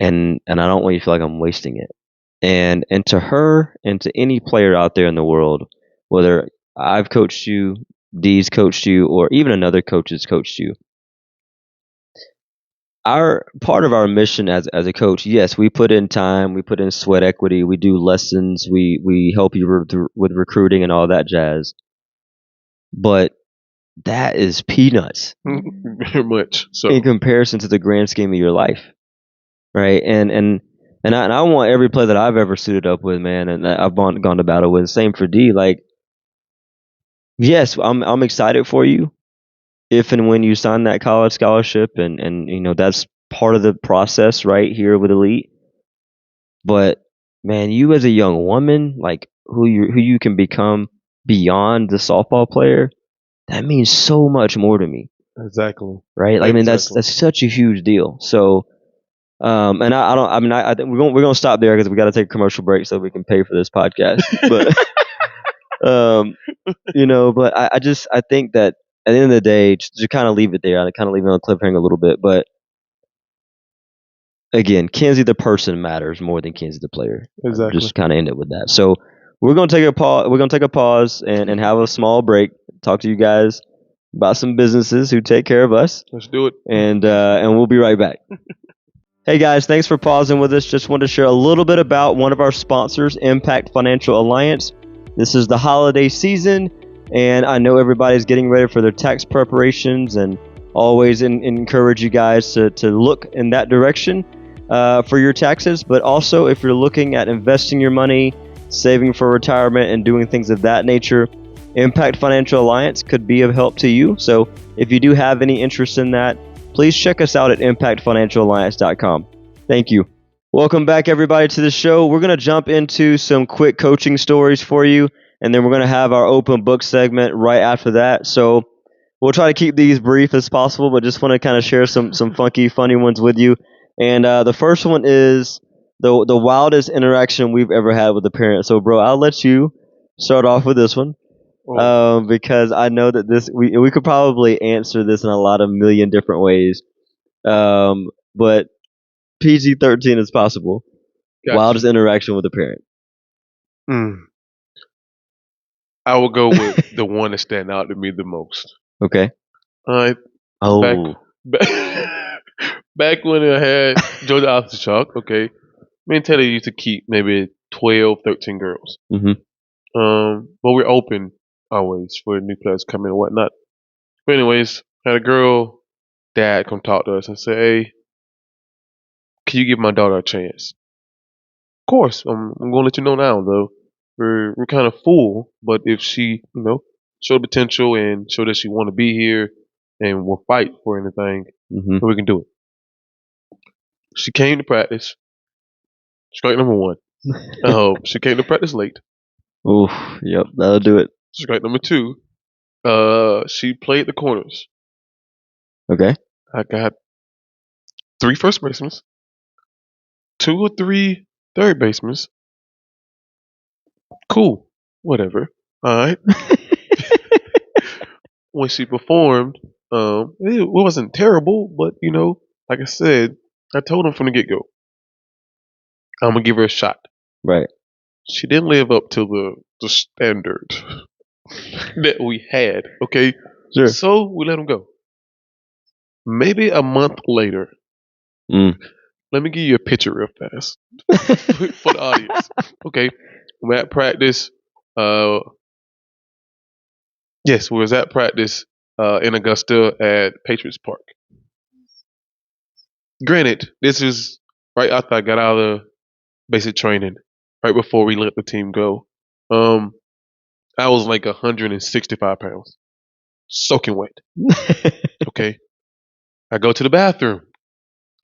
And I don't want you to feel like I'm wasting it. And to her and to any player out there in the world, whether I've coached you, D's coached you, or even another coach has coached you, our part of our mission as a coach, yes, we put in time, we put in sweat equity, we do lessons, we help you with recruiting and all that jazz. But that is peanuts. Very much so. In comparison to the grand scheme of your life. Right? And I want every player that I've ever suited up with, man, and that I've gone to battle with. Same for D. Like, yes, I'm excited for you if and when you sign that college scholarship, and that's part of the process right here with Elite. But man, you as a young woman, like who you can become beyond the softball player, that means so much more to me. Exactly. Right? Like, I mean, that's such a huge deal. So, and I think we're gonna stop there because we got to take a commercial break so we can pay for this podcast. But, but I think that at the end of the day, to kind of leave it there, I kind of leave it on a cliffhanger a little bit. But again, Kenzie the person matters more than Kenzie the player. Exactly. Just kind of end it with that. So we're gonna take a pause. We're gonna take a pause and have a small break. Talk to you guys about some businesses who take care of us. Let's do it. And we'll be right back. Hey guys, thanks for pausing with us. Just wanted to share a little bit about one of our sponsors, Impact Financial Alliance. This is the holiday season, and I know everybody's getting ready for their tax preparations, and always encourage you guys to look in that direction for your taxes. But also, if you're looking at investing your money, saving for retirement, and doing things of that nature, Impact Financial Alliance could be of help to you. So if you do have any interest in that, please check us out at impactfinancialalliance.com. Thank you. Welcome back, everybody, to the show. We're going to jump into some quick coaching stories for you, and then we're going to have our open book segment right after that. So we'll try to keep these brief as possible, but just want to kind of share some funny ones with you. And the first one is the wildest interaction we've ever had with a parent. So, bro, I'll let you start off with this one. Because I know that we could probably answer this in a lot of million different ways. But PG-13 is possible. Gotcha. Wildest interaction with a parent. I will go with the one that stand out to me the most. Okay. All right. Oh. Back when I had Georgia Aftershock, okay, me and Teddy used to keep maybe 12, 13 girls. Mm-hmm. But we're open always for new players coming and whatnot. But anyways, had a girl dad come talk to us and say, "Hey, can you give my daughter a chance?" Of course, I'm gonna let you know now though. We're kind of full, but if she, show potential and show that she want to be here and will fight for anything, we can do it. She came to practice. Strike number one. She came to practice late. Oof, yep, that'll do it. Strike number two. She played the corners. Okay. I got 3 first basemen, 2 or 3 third basemen. Cool. Whatever. All right. When she performed, it wasn't terrible, but like I said, I told him from the get-go, I'm gonna give her a shot. Right. She didn't live up to the standard that we had. Okay. Sure. So we let him go. Maybe a month later. Let me give you a picture real fast for the audience. Okay. We're at practice. Yes, we was at practice in Augusta at Patriots Park. Granted, this is right after I got out of basic training, right before we let the team go. I was like 165 pounds, soaking wet. Okay. I go to the bathroom.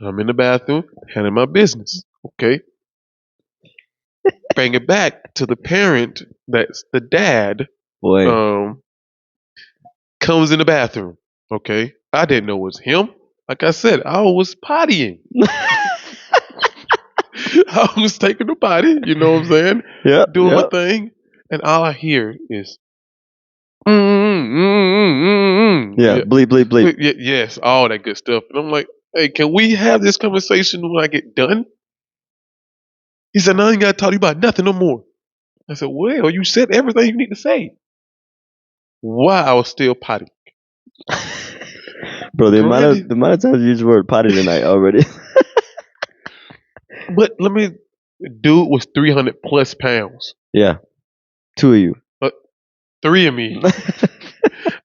I'm in the bathroom, handling my business. Okay. Bring it back to the parent, that's the dad. Boy. Comes in the bathroom. Okay. I didn't know it was him. Like I said, I was pottying. I was taking the potty, you know what I'm saying? Yeah. Doing my thing. And all I hear is yeah, bleep, bleep, bleep. Yes, all that good stuff. And I'm like, hey, can we have this conversation when I get done? He said, no, I ain't got to talk to you about nothing no more. I said, well, you said everything you need to say. Why I was still potty. Bro, the amount of times you use the word potty tonight already. But dude was 300 plus pounds. Yeah. 2 of you. 3 of me.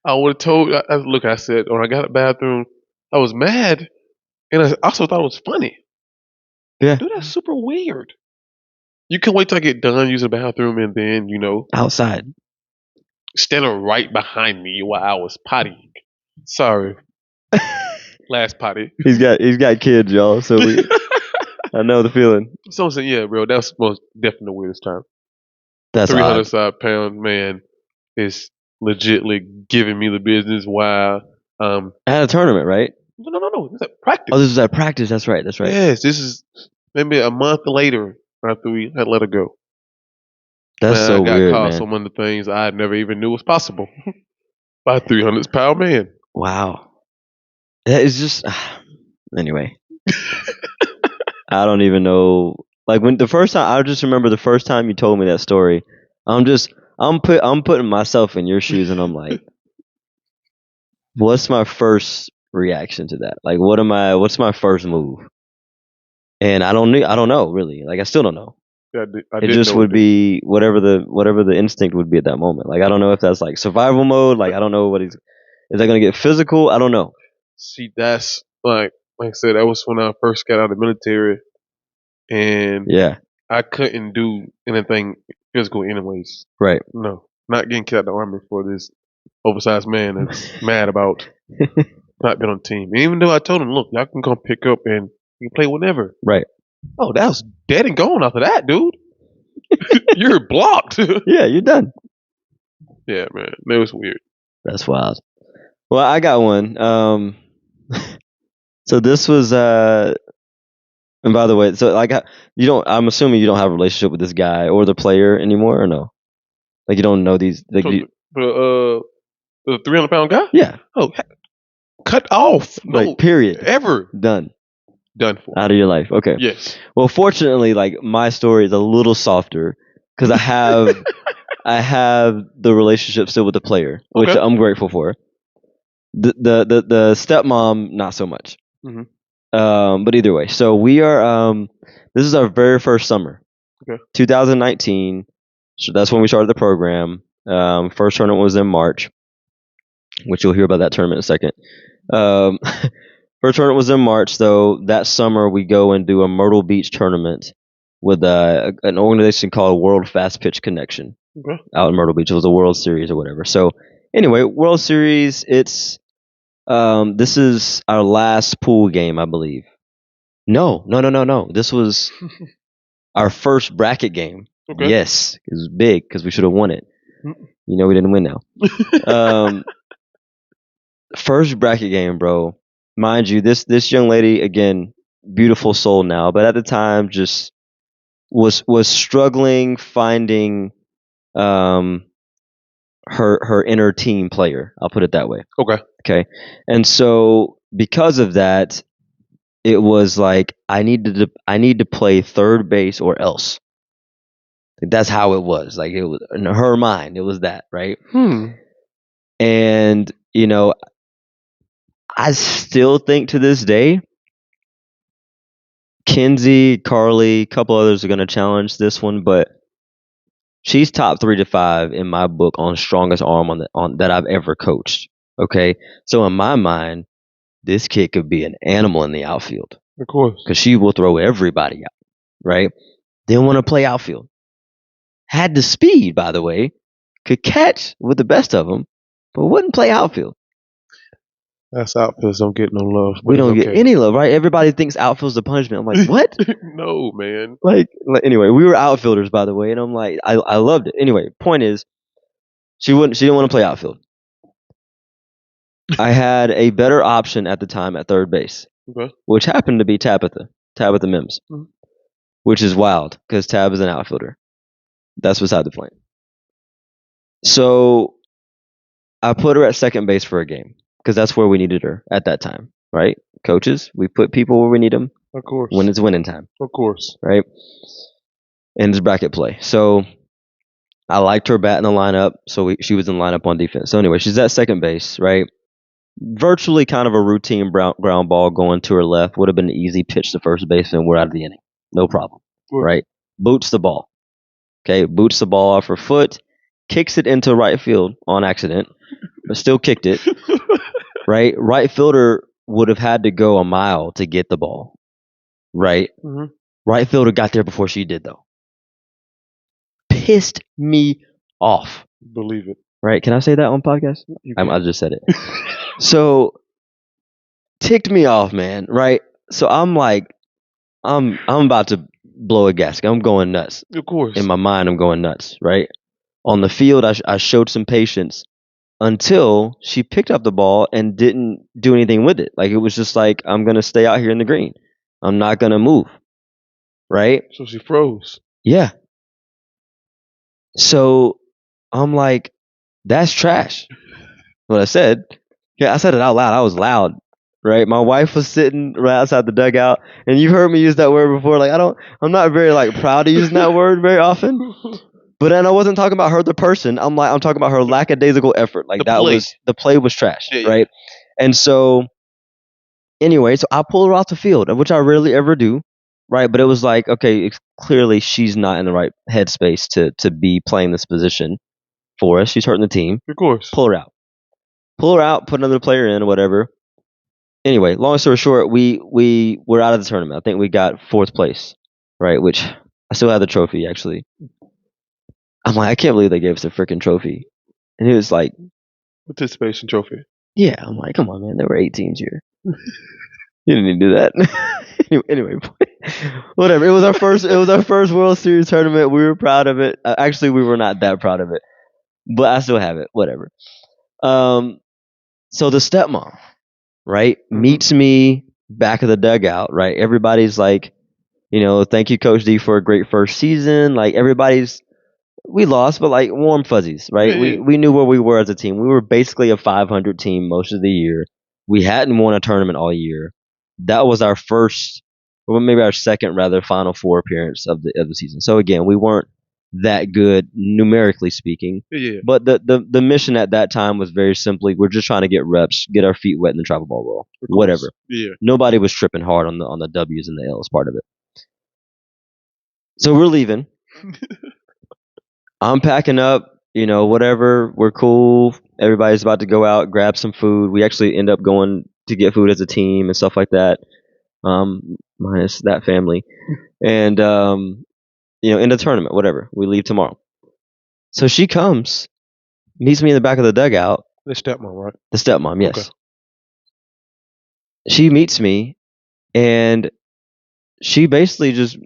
I would have told, look, I said, when I got to the bathroom, I was mad. And I also thought it was funny. Yeah. Dude, that's super weird. You can wait till I get done using the bathroom and then, outside. Standing right behind me while I was pottying. Sorry. Last potty. He's got kids, y'all, so I know the feeling. So I'm saying, yeah, bro, that's most definitely the weirdest time. That's 300-pound man is legitly giving me the business while at a tournament, right? No. This is at practice. Oh, this was at practice. That's right. Yes, this is maybe a month later after we had let her go. That's so weird, man. I got caught some of the things I never even knew was possible by a 300-pound man. Wow. That is just anyway. I don't even know. Like when the first time, I just remember the first time you told me that story. I'm putting myself in your shoes, and I'm like, what's my first reaction to that? Like, what's my first move? And I don't know really. Like, I still don't know. Yeah, it just would be whatever the instinct would be at that moment. Like, I don't know if that's like survival mode. Like, I don't know is that gonna get physical? I don't know. See, that's like I said, that was when I first got out of the military, and yeah, I couldn't do anything physical anyways. Right. No, not getting kicked out of the army for this oversized man that's mad about not being on the team. Even though I told him, look, y'all can come pick up and you can play whenever. Right. Oh, that was dead and gone after that, dude. You're blocked. Yeah, you're done. Yeah, man. That was weird. That's wild. Well, I got one. So this was and by the way, so like you don't. I'm assuming you don't have a relationship with this guy or the player anymore, or no? Like you don't know these. Like, the 300-pound guy? Yeah. Oh, cut off. No, like period. Ever Done for. Out of your life. Okay. Yes. Well, fortunately, like my story is a little softer because I have the relationship still with the player, which I'm grateful for. The stepmom, not so much. Mm-hmm. But either way, so we are. This is our very first summer. Okay. 2019. So that's when we started the program. First tournament was in March, which you'll hear about that tournament in a second. First tournament was in March, though. That summer we go and do a Myrtle Beach tournament with an organization called World Fast Pitch Connection out in Myrtle Beach. It was a World Series or whatever. So anyway, World Series. It's this is our last pool game, I believe. No. This was our first bracket game. Okay. Yes, it was big because we should have won it. You know, we didn't win now. First bracket game, bro. Mind you, this young lady, again, beautiful soul now, but at the time just was struggling finding her inner team player. I'll put it that way. Okay. And so because of that, it was like I need to play third base or else. That's how it was. Like it was in her mind, it was that, right? And you know, I still think to this day, Kinsey, Carly, a couple others are going to challenge this one, but she's top 3 to 5 in my book on strongest arm on that I've ever coached. Okay, so in my mind, this kid could be an animal in the outfield. Of course, because she will throw everybody out. Right? Didn't want to play outfield. Had the speed, by the way, could catch with the best of them, but wouldn't play outfield. That's outfields don't get no love. We don't get any love, right? Everybody thinks outfield's a punishment. I'm like, what? No, man. Like, anyway, we were outfielders, by the way, and I'm like, I loved it. Anyway, point is, she didn't want to play outfield. I had a better option at the time at third base, which happened to be Tabitha Mims, which is wild because Tab is an outfielder. That's beside the point. So I put her at second base for a game because that's where we needed her at that time, right? Coaches, we put people where we need them. Of course. When it's winning time. Of course. Right? And it's bracket play. So I liked her bat in the lineup, so she was in lineup on defense. So anyway, she's at second base, right? Virtually kind of a routine ground ball going to her left. Would have been an easy pitch to first base, and we're out of the inning. No problem. Sure. Right? Boots the ball. Okay, boots the ball off her foot, kicks it into right field on accident, but still kicked it. Right? Right fielder would have had to go a mile to get the ball. Right? Mm-hmm. Right fielder got there before she did, though. Pissed me off. Believe it. Right? Can I say that on podcast? I just said it. So, ticked me off, man. Right? So I'm like, I'm about to blow a gasket. I'm going nuts. Of course. In my mind, I'm going nuts. Right? On the field, I showed some patience until she picked up the ball and didn't do anything with it. Like, it was just like, I'm going to stay out here in the green. I'm not going to move. Right? So she froze. Yeah. So I'm like, that's trash. What I said. Yeah, I said it out loud. I was loud. Right? My wife was sitting right outside the dugout, and you've heard me use that word before. Like, I'm not very like proud of using that word very often. But then I wasn't talking about her, the person. I'm talking about her lackadaisical effort. Like the play was trash. Yeah, right? And so anyway, so I pull her off the field, which I rarely ever do. Right? But it was like, okay, clearly she's not in the right headspace to be playing this position for us. She's hurting the team. Of course. Pull her out, put another player in or whatever. Anyway, long story short, we were out of the tournament. I think we got 4th place, right? Which I still have the trophy, actually. I'm like, I can't believe they gave us a freaking trophy. And it was like, participation trophy. Yeah, I'm like, come on, man. There were 8 teams here. You didn't need to do that. Anyway, whatever. It was our first World Series tournament. We were proud of it. Actually, we were not that proud of it, but I still have it. Whatever. So the stepmom, right, meets me back of the dugout, right? Everybody's like, thank you, Coach D, for a great first season. Like, we lost, but like warm fuzzies, right? Yeah. We knew where we were as a team. We were basically a 500 team most of the year. We hadn't won a tournament all year. That was our first, or maybe our second, rather, Final Four appearance of the season. So again, we weren't that good numerically speaking. Yeah. But the mission at that time was very simply, we're just trying to get reps, get our feet wet in the travel ball roll, whatever. Yeah. Nobody was tripping hard on the W's and the L's part of it. So we're leaving. I'm packing up, whatever. We're cool. Everybody's about to go out, grab some food. We actually end up going to get food as a team and stuff like that. Minus that family. And, in the tournament, whatever. We leave tomorrow. So she comes, meets me in the back of the dugout. The stepmom, right? The stepmom, yes. Okay. She meets me, and she basically just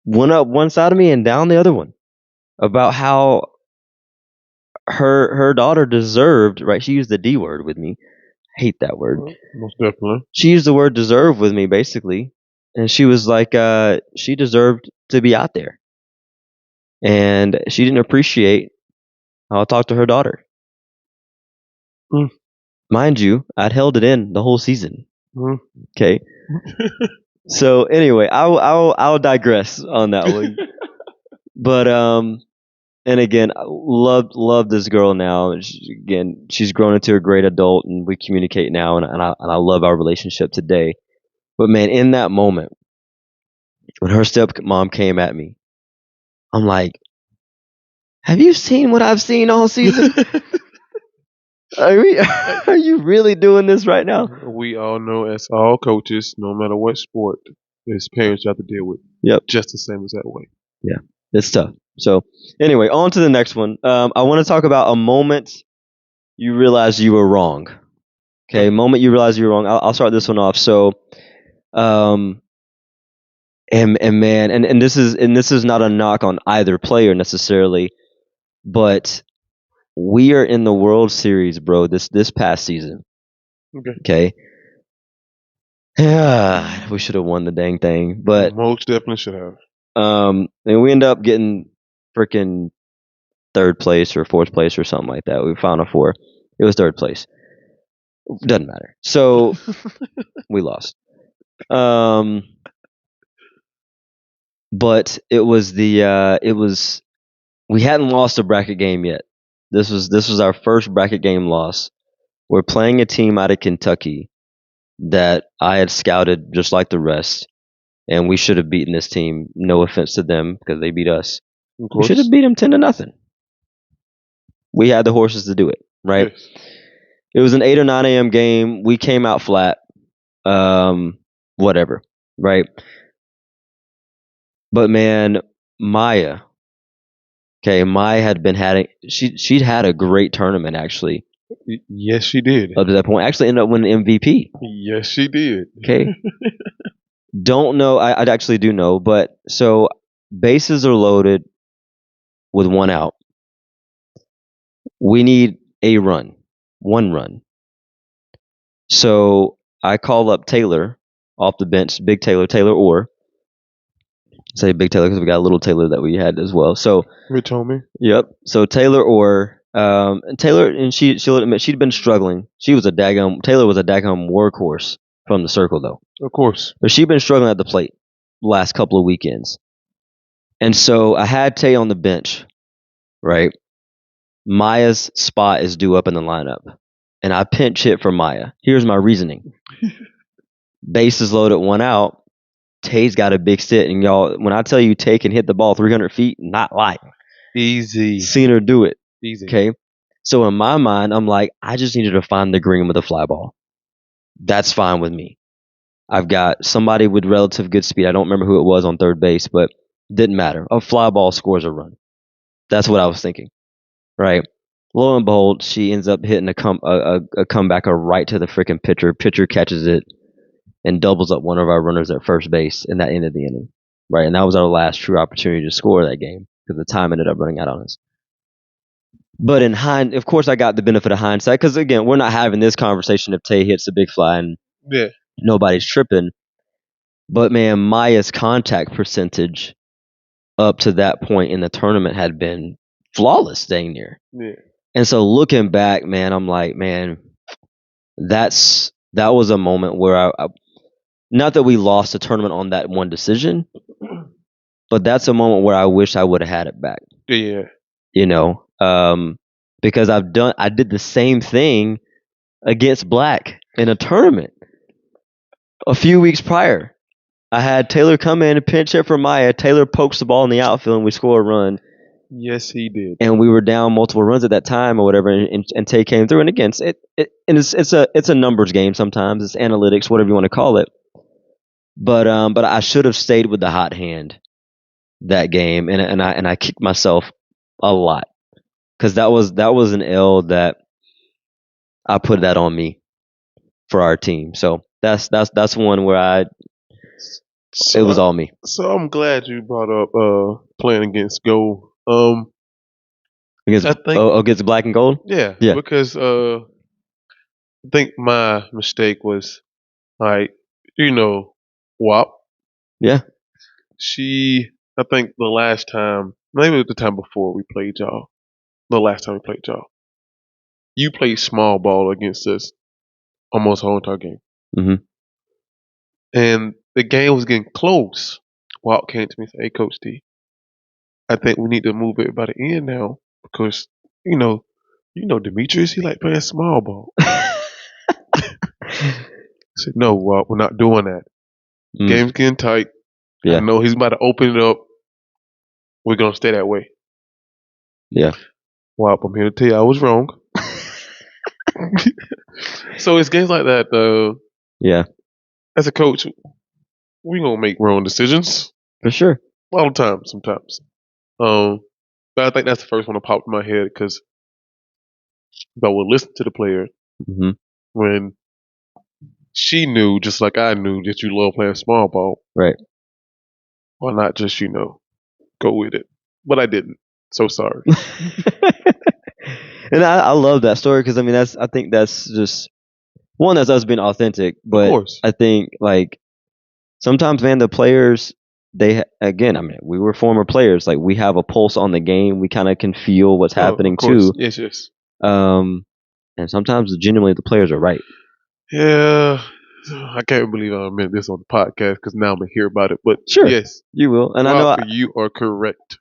went up one side of me and down the other one about how her daughter deserved, right? She used the D word with me. Hate that word. Most definitely. She used the word deserve with me, basically. And she was like, she deserved to be out there. And she didn't appreciate how I talked to her daughter. Mind you, I'd held it in the whole season. Okay. So anyway, I'll digress on that one. But and again, I love this girl now. She's grown into a great adult, and we communicate now, and I love our relationship today. But man, in that moment, when her stepmom came at me, I'm like, have you seen what I've seen all season? Are you really doing this right now? We all know, as all coaches, no matter what sport, as parents, you have to deal with. Yep. Just the same as that way. Yeah, it's tough. So anyway, on to the next one. I want to talk about a moment you realized you were wrong. Okay, moment you realized you were wrong. I'll start this one off. So, and man, and this is not a knock on either player necessarily, but we are in the World Series, bro. This past season. Okay. Yeah, we should have won the dang thing, but most definitely should have. And we end up getting freaking third place or fourth place or something like that. We found a four. It was third place. Doesn't matter. So we lost. But it was we hadn't lost a bracket game yet. This was our first bracket game loss. We're playing a team out of Kentucky that I had scouted just like the rest, and we should have beaten this team. No offense to them, because they beat us. We should have beat them 10-0. We had the horses to do it, right? Yes. It was an 8 or 9 a.m. game. We came out flat. Whatever, right? But man, Maya had been she'd had a great tournament, actually. Yes, she did. Up to that point, actually ended up winning MVP. Yes, she did. Okay. Don't know. I actually do know, but so bases are loaded with one out. We need one run. So I call up Taylor off the bench, Big Taylor Orr. Say Big Taylor because we got a little Taylor that we had as well. So Rich homie. Yep. So Taylor Orr, and Taylor, and she'll admit she'd been struggling. Taylor was a daggum workhorse from the circle, though. Of course. But she'd been struggling at the plate last couple of weekends. And so I had Tay on the bench, right? Maya's spot is due up in the lineup. And I pinch hit for Maya. Here's my reasoning. Bases loaded, one out. Tay's got a big sit. And y'all, when I tell you Tay can hit the ball 300 feet, not lying. Easy. Seen her do it. Easy. Okay. So in my mind, I'm like, I just needed to find the green with a fly ball. That's fine with me. I've got somebody with relative good speed. I don't remember who it was on third base, but didn't matter. A fly ball scores a run. That's what I was thinking. Right. Lo and behold, she ends up hitting a comebacker right to the freaking pitcher. Pitcher catches it and doubles up one of our runners at first base, and that ended the inning. Right. And that was our last true opportunity to score that game because the time ended up running out on us. But of course, I got the benefit of hindsight because again, we're not having this conversation if Tay hits a big fly and nobody's tripping. But man, Maya's contact percentage up to that point in the tournament had been flawless, dang near. Yeah. And so looking back, man, I'm like, man, that was a moment where I not that we lost the tournament on that one decision, but that's a moment where I wish I would have had it back. Yeah. You know, because I did the same thing against Black in a tournament a few weeks prior. I had Taylor come in and pinch hit for Maya. Taylor pokes the ball in the outfield and we score a run. Yes, he did. And we were down multiple runs at that time or whatever, and Tay came through. And again, it's a numbers game sometimes. It's analytics, whatever you want to call it. But I should have stayed with the hot hand that game, and I kicked myself a lot because that was an L that I put that on me for our team. So that's one where it was all me. So I'm glad you brought up playing against gold. Against Black and Gold? Yeah. Because I think my mistake was like, WAP. Yeah. I think the last time, maybe the time before we played y'all, the last time we played y'all, you played small ball against us almost the whole entire game. Mm-hmm. And the game was getting close. WAP came to me and said, "Hey, Coach D, I think we need to move it by the end now because, Demetrius, he like playing small ball." I said, "No, we're not doing that. Game's getting tight. Yeah. I know he's about to open it up. We're going to stay that way." Yeah. Well, I'm here to tell you I was wrong. So it's games like that. Yeah. As a coach, we're going to make wrong decisions. For sure. All the time, sometimes. But I think that's the first one that popped in my head because I would listen to the player when she knew, just like I knew, that you love playing small ball. Right. Why not just, go with it? But I didn't. So sorry. And I love that story because I think that's just one, that's us being authentic. But of course. I think like sometimes, man, the players we were former players. Like we have a pulse on the game. We kind of can feel what's happening too. Yes. And sometimes genuinely the players are right. Yeah. I can't believe I admit this on the podcast because now I'm gonna hear about it. But sure, yes, you will. And you are correct.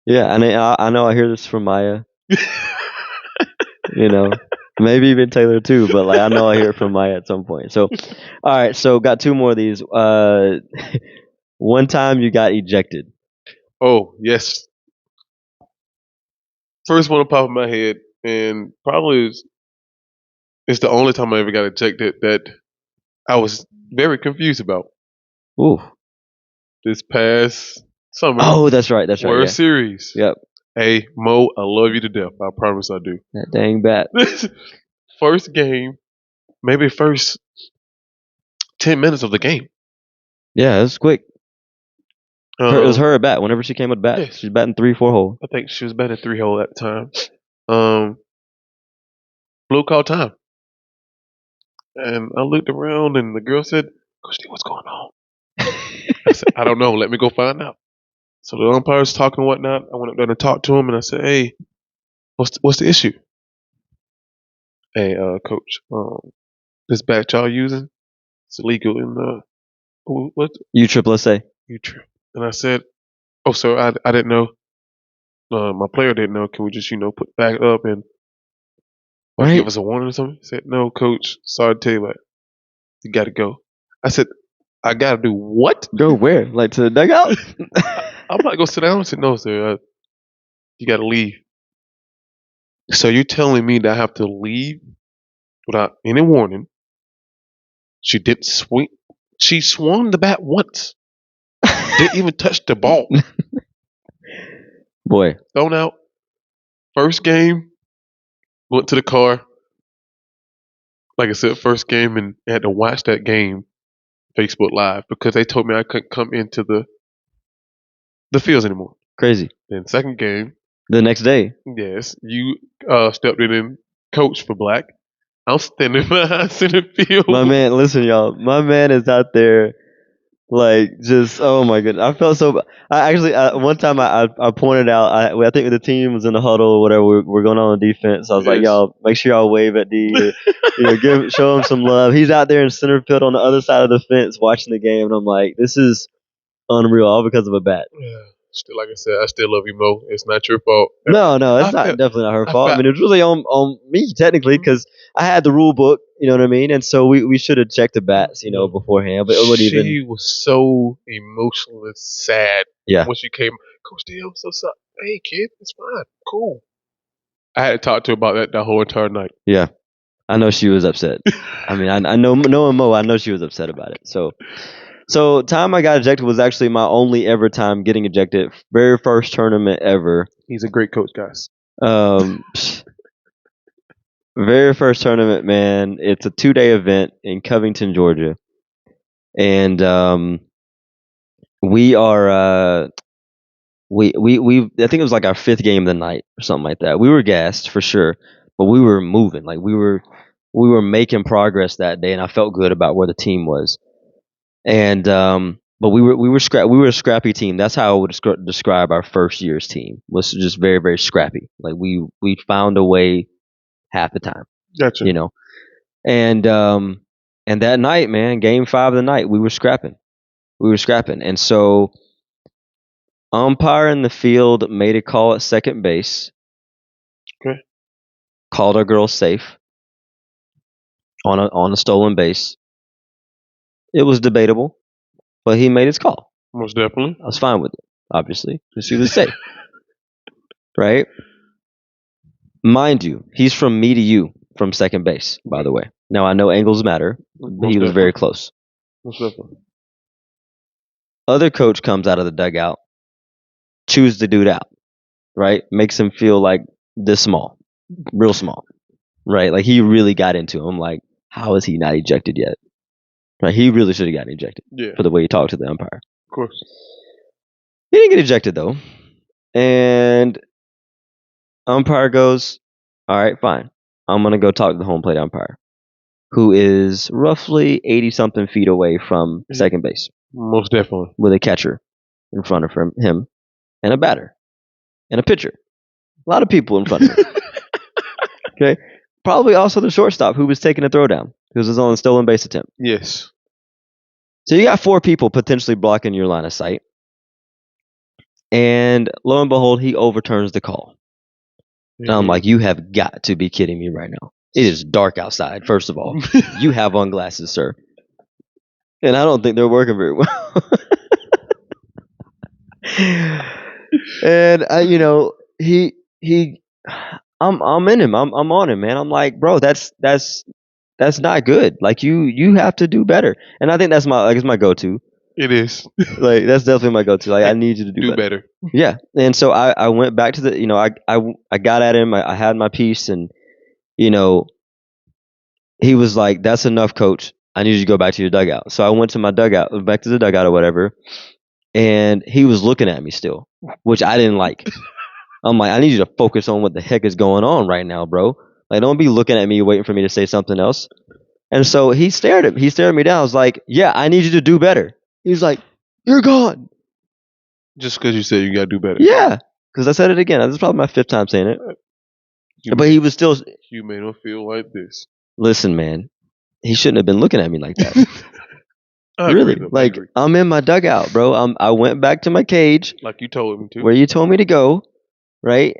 Yeah, and I know I hear this from Maya. Maybe even Taylor too. But like I know I hear it from Maya at some point. So, all right. So got two more of these. One time you got ejected. Oh yes. First one to pop in my head, and probably it's the only time I ever got ejected that I was very confused about. Ooh. This past summer. Oh, that's right. World Series. Yep. Hey, Mo, I love you to death. I promise I do. That dang bat. First game, maybe first 10 minutes of the game. Yeah, it was quick. It was her at bat. Whenever she came at bat, yeah. She was batting 3-4 hole. I think she was batting 3 hole at the time. Blue call time. And I looked around and the girl said, "Coach D, what's going on?" I said, "I don't know. Let me go find out." So the umpire's talking and whatnot. I went up there to talk to him and I said, "Hey, what's the issue?" "Hey, coach, this bat y'all using, it's illegal in what? USSSA. And I said, "Oh, sir, I didn't know. My player didn't know. Can we just, put the back up and give us a warning or something?" He said, "No, coach. Sorry to tell you, but you got to go." I said, "I got to do what?" Go where? Like to the dugout? I'm not going to sit down. I said, "No, sir. You got to leave." So you're telling me that I have to leave without any warning? She didn't swing. She swung the bat once. Didn't even touch the ball. Boy. Thrown out. First game. Went to the car. Like I said, first game, and had to watch that game Facebook Live because they told me I couldn't come into the fields anymore. Crazy. Then second game, The next day. Yes, you stepped in and coached for black. I'm standing behind center field. My man, listen, y'all. My man is out there, like, just, oh my goodness. I felt so. One time I pointed out. I think the team was in the huddle or whatever. We're going on defense. I was like, y'all, make sure y'all wave at D. Show him some love. He's out there in center field on the other side of the fence watching the game, and I'm like, this is unreal, all because of a bat. Yeah. Still, like I said, I still love you, Mo. It's not your fault. No, it's definitely not her fault. I mean, it was really on me technically because I had the rule book. You know what I mean? And so we should have checked the bats, beforehand. But it would even. She was so emotionally sad. Yeah. When she came, Coach D, I'm so sorry. Hey, kid, it's fine, cool. I had to talk to her about that whole entire night. Yeah, I know she was upset. I mean, I know knowing Mo, I know she was upset about it. So time I got ejected was actually my only ever time getting ejected. Very first tournament ever. He's a great coach, guys. Very first tournament, man. It's a 2-day event in Covington, Georgia, and we are we I think it was like our 5th game of the night or something like that. We were gassed for sure, but we were moving. Like we were making progress that day, and I felt good about where the team was. And but we were a scrappy team. That's how I would describe our first year's team. Was just very, very scrappy. Like we found a way half the time. Gotcha. And that night, man, game 5 of the night, we were scrapping. And so umpire in the field made a call at second base. Okay. Called our girl safe on a stolen base. It was debatable, but he made his call. Most definitely. I was fine with it, obviously, because he was safe. Right? Mind you, he's from me to you from second base, by the way. Now, I know angles matter, but he was very close. Most definitely. Other coach comes out of the dugout, chews the dude out, right? Makes him feel like this small, real small, right? Like he really got into him. Like, how is he not ejected yet? Right? He really should have gotten ejected for the way he talked to the umpire. Of course. He didn't get ejected though. And umpire goes, all right, fine. I'm going to go talk to the home plate umpire, who is roughly 80-something feet away from second base. Most definitely. With a catcher in front of him and a batter and a pitcher. A lot of people in front of him. Okay? Probably also the shortstop who was taking a throwdown, who was on a stolen base attempt. Yes. So you got 4 people potentially blocking your line of sight. And lo and behold, he overturns the call. And I'm like, you have got to be kidding me right now. It is dark outside, first of all. You have on glasses, sir. And I don't think they're working very well. And I'm in him. I'm on him, man. I'm like, bro, that's not good. Like you have to do better. And I think that's my go-to. It is. Like that's definitely my go-to. Like I need you to do better. Yeah. And so I went back to the I got at him. I had my piece, and he was like, "That's enough, coach. I need you to go back to your dugout." So I went to my dugout, back to the dugout or whatever, and he was looking at me still, which I didn't like. I'm like, I need you to focus on what the heck is going on right now, bro. Like, don't be looking at me waiting for me to say something else. And so he stared me down. I was like, yeah, I need you to do better. He's like, you're gone. Just because you said you got to do better. Yeah, because I said it again. This is probably my 5th time saying it. But he was still. You made him feel like this. Listen, man, he shouldn't have been looking at me like that. Really, like I'm in my dugout, bro. I went back to my cage, like you told me to, where you told me to go, right?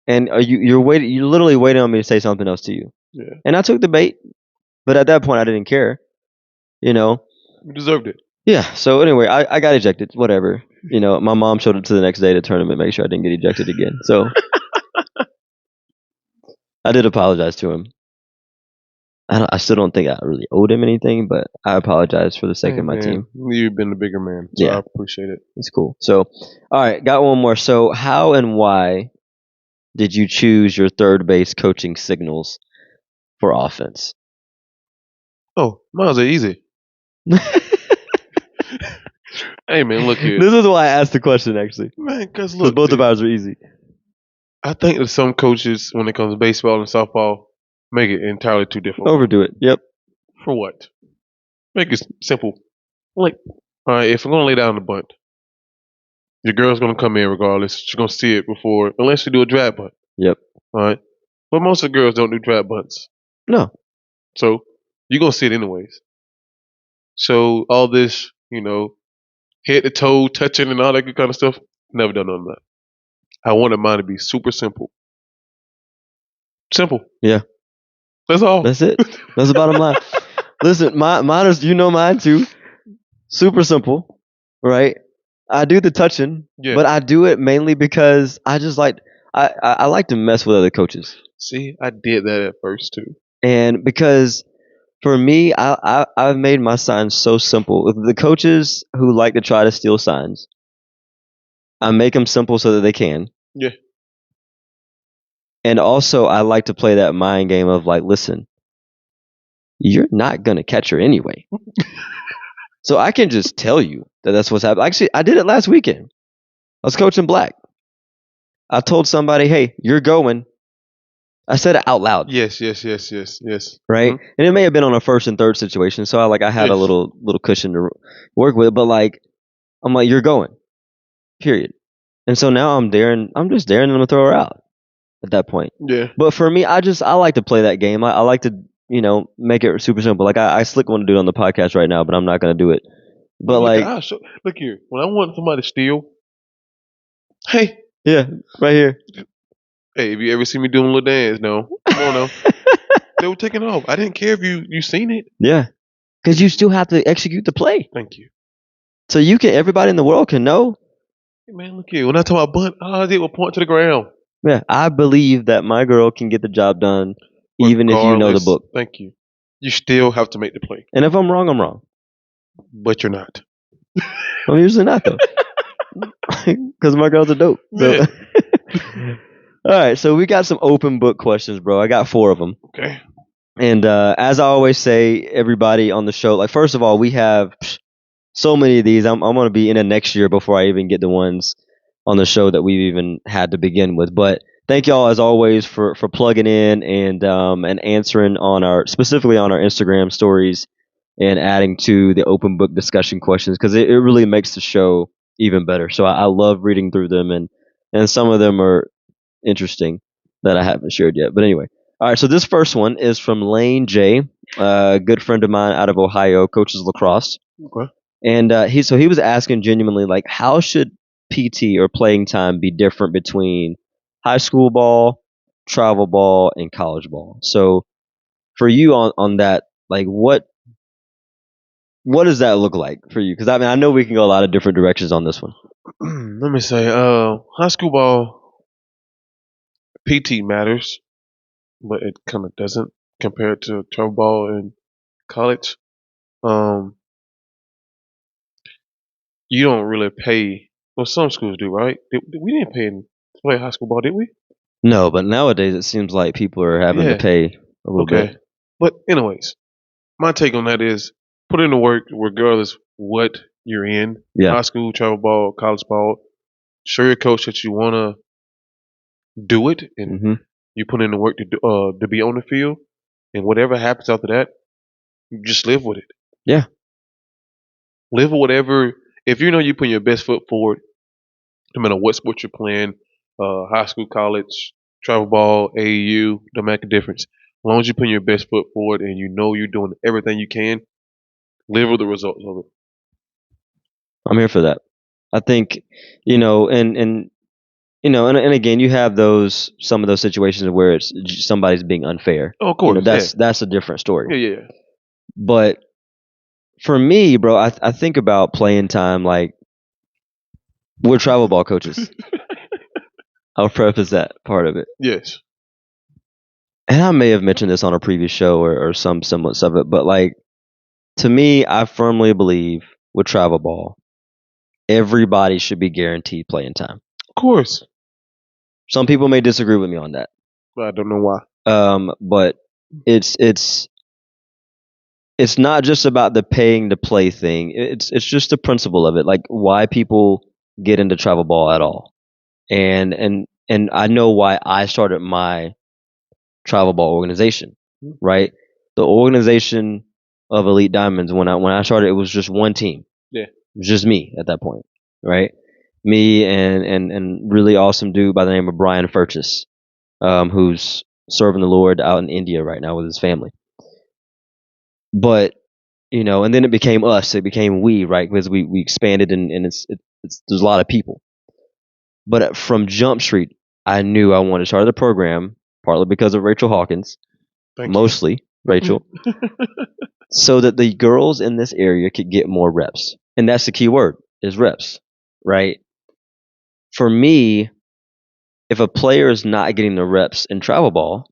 And you're waiting. You're literally waiting on me to say something else to you. Yeah. And I took the bait, but at that point, I didn't care. You deserved it. Yeah. So anyway, I got ejected. Whatever. My mom showed up to the next day to tournament, make sure I didn't get ejected again. So I did apologize to him. I still don't think I really owed him anything, but I apologize for the sake of my team. You've been the bigger man, so I appreciate it. It's cool. So, all right, got one more. So, how and why did you choose your third base coaching signals for offense? Oh, mine's are easy. Hey, man, look here. This is why I asked the question, actually. Man, because look. Both of ours are easy. I think that some coaches, when it comes to baseball and softball, make it entirely too difficult. Overdo it. Yep. For what? Make it simple. Like, all right, if I'm gonna lay down the bunt, your girl's gonna come in regardless. She's gonna see it before, unless you do a drag bunt. Yep. All right, but most of the girls don't do drag bunts. No. So you're gonna see it anyways. So all this, head to toe touching and all that good kind of stuff, never done none of that. I wanted mine to be super simple. Simple. Yeah. That's all. That's it. That's the bottom line. Listen, mine is, mine too. Super simple, right? I do the touching, but I do it mainly because I just I like to mess with other coaches. See, I did that at first too. And because for me, I've made my signs so simple. The coaches who like to try to steal signs, I make them simple so that they can. Yeah. And also, I like to play that mind game of like, listen, you're not going to catch her anyway. So I can just tell you that that's what's happening. Actually, I did it last weekend. I was coaching black. I told somebody, hey, you're going. I said it out loud. Yes. Right? Mm-hmm. And it may have been on a first and third situation. So I had a little cushion to work with. But I'm like, you're going. Period. And so now I'm daring. I'm just daring them to throw her out at that point. Yeah. But for me, I like to play that game. I like to, make it super simple. Like I slick want to do it on the podcast right now, but I'm not going to do it. But look here. When I want somebody to steal, hey. Yeah, right here. Hey, have you ever seen me doing a little dance? No. Come on now. They were taking off. I didn't care if you seen it. Yeah. Because you still have to execute the play. Thank you. So everybody in the world can know. Hey man, look here. When I talk about bunt, all I did was point to the ground. Yeah, I believe that my girl can get the job done, even if you know the book. Thank you. You still have to make the play. And if I'm wrong, I'm wrong. But you're not. I'm usually not, though. Because my girls are dope. So. All right, so we got some open book questions, bro. I got 4 of them. Okay. And as I always say, everybody on the show, like, first of all, we have so many of these. I'm going to be in it next year before I even get the ones on the show that we've even had to begin with. But thank y'all, as always, for plugging in and answering specifically on our Instagram stories and adding to the open book discussion questions, because it really makes the show even better. So I love reading through them, and some of them are interesting that I haven't shared yet. But anyway, all right. So this first one is from Lane J, a good friend of mine out of Ohio, coaches lacrosse. Okay. And he was asking genuinely, like, how should PT or playing time be different between high school ball, travel ball, and college ball? So for you on that, like, what does that look like for you? Because I know we can go a lot of different directions on this one. Let me say, high school ball, PT matters, but it kind of doesn't compared to travel ball and college. You don't really pay. Well, some schools do, right? We didn't pay to play high school ball, did we? No, but nowadays it seems like people are having to pay a little bit. But anyways, my take on that is put in the work regardless what you're in. Yeah. High school, travel ball, college ball. Show your coach that you want to do it, and you put in the work to be on the field, and whatever happens after that, you just live with it. Yeah. Live with whatever. If you know you put your best foot forward, no matter what sport you're playing, high school, college, travel ball, AAU, don't make a difference. As long as you put your best foot forward and you know you're doing everything you can, live with the results of it. I'm here for that. I think, and again, you have some of those situations where it's somebody's being unfair. Oh, of course. That's a different story. Yeah. But for me, bro, I think about playing time like we're travel ball coaches. I'll preface that part of it. Yes. And I may have mentioned this on a previous show or some semblance of it, but like, to me, I firmly believe with travel ball, everybody should be guaranteed playing time. Of course. Some people may disagree with me on that. I don't know why. But it's not just about the paying to play thing. It's just the principle of it, like why people get into travel ball at all. And and I know why I started my travel ball organization, right? The organization of Elite Diamonds, when I started, it was just one team. Yeah. It was just me at that point, right? Me and really awesome dude by the name of Brian Furtis, who's serving the Lord out in India right now with his family. But, and then it became us. It became we, right? Because we expanded and there's a lot of people. But from Jump Street, I knew I wanted to start the program, partly because of Rachel Hawkins, mostly Rachel, so that the girls in this area could get more reps. And that's the key word, is reps, right? For me, if a player is not getting the reps in travel ball,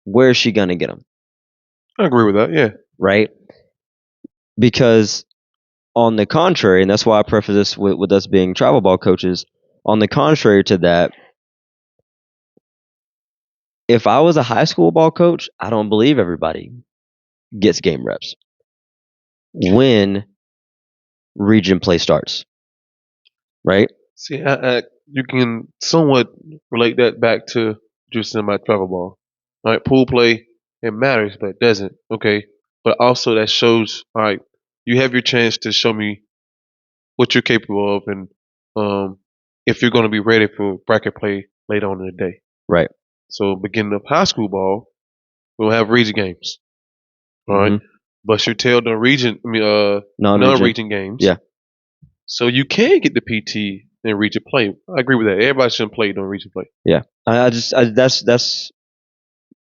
where is she going to get them? I agree with that, yeah. Right? Because on the contrary, and that's why I preface this with us being travel ball coaches, on the contrary to that, if I was a high school ball coach, I don't believe everybody gets game reps when region play starts, right? See, you can somewhat relate that back to just in my travel ball. All right, pool play, it matters, but it doesn't. Okay, but also that shows, all right, you have your chance to show me what you're capable of, and if you're going to be ready for bracket play later on in the day. Right. So beginning of high school ball, we'll have region games. All right, but you tell the non-region games. Yeah. So you can get the PT and region play. I agree with that. Everybody shouldn't play during region play. Yeah. That's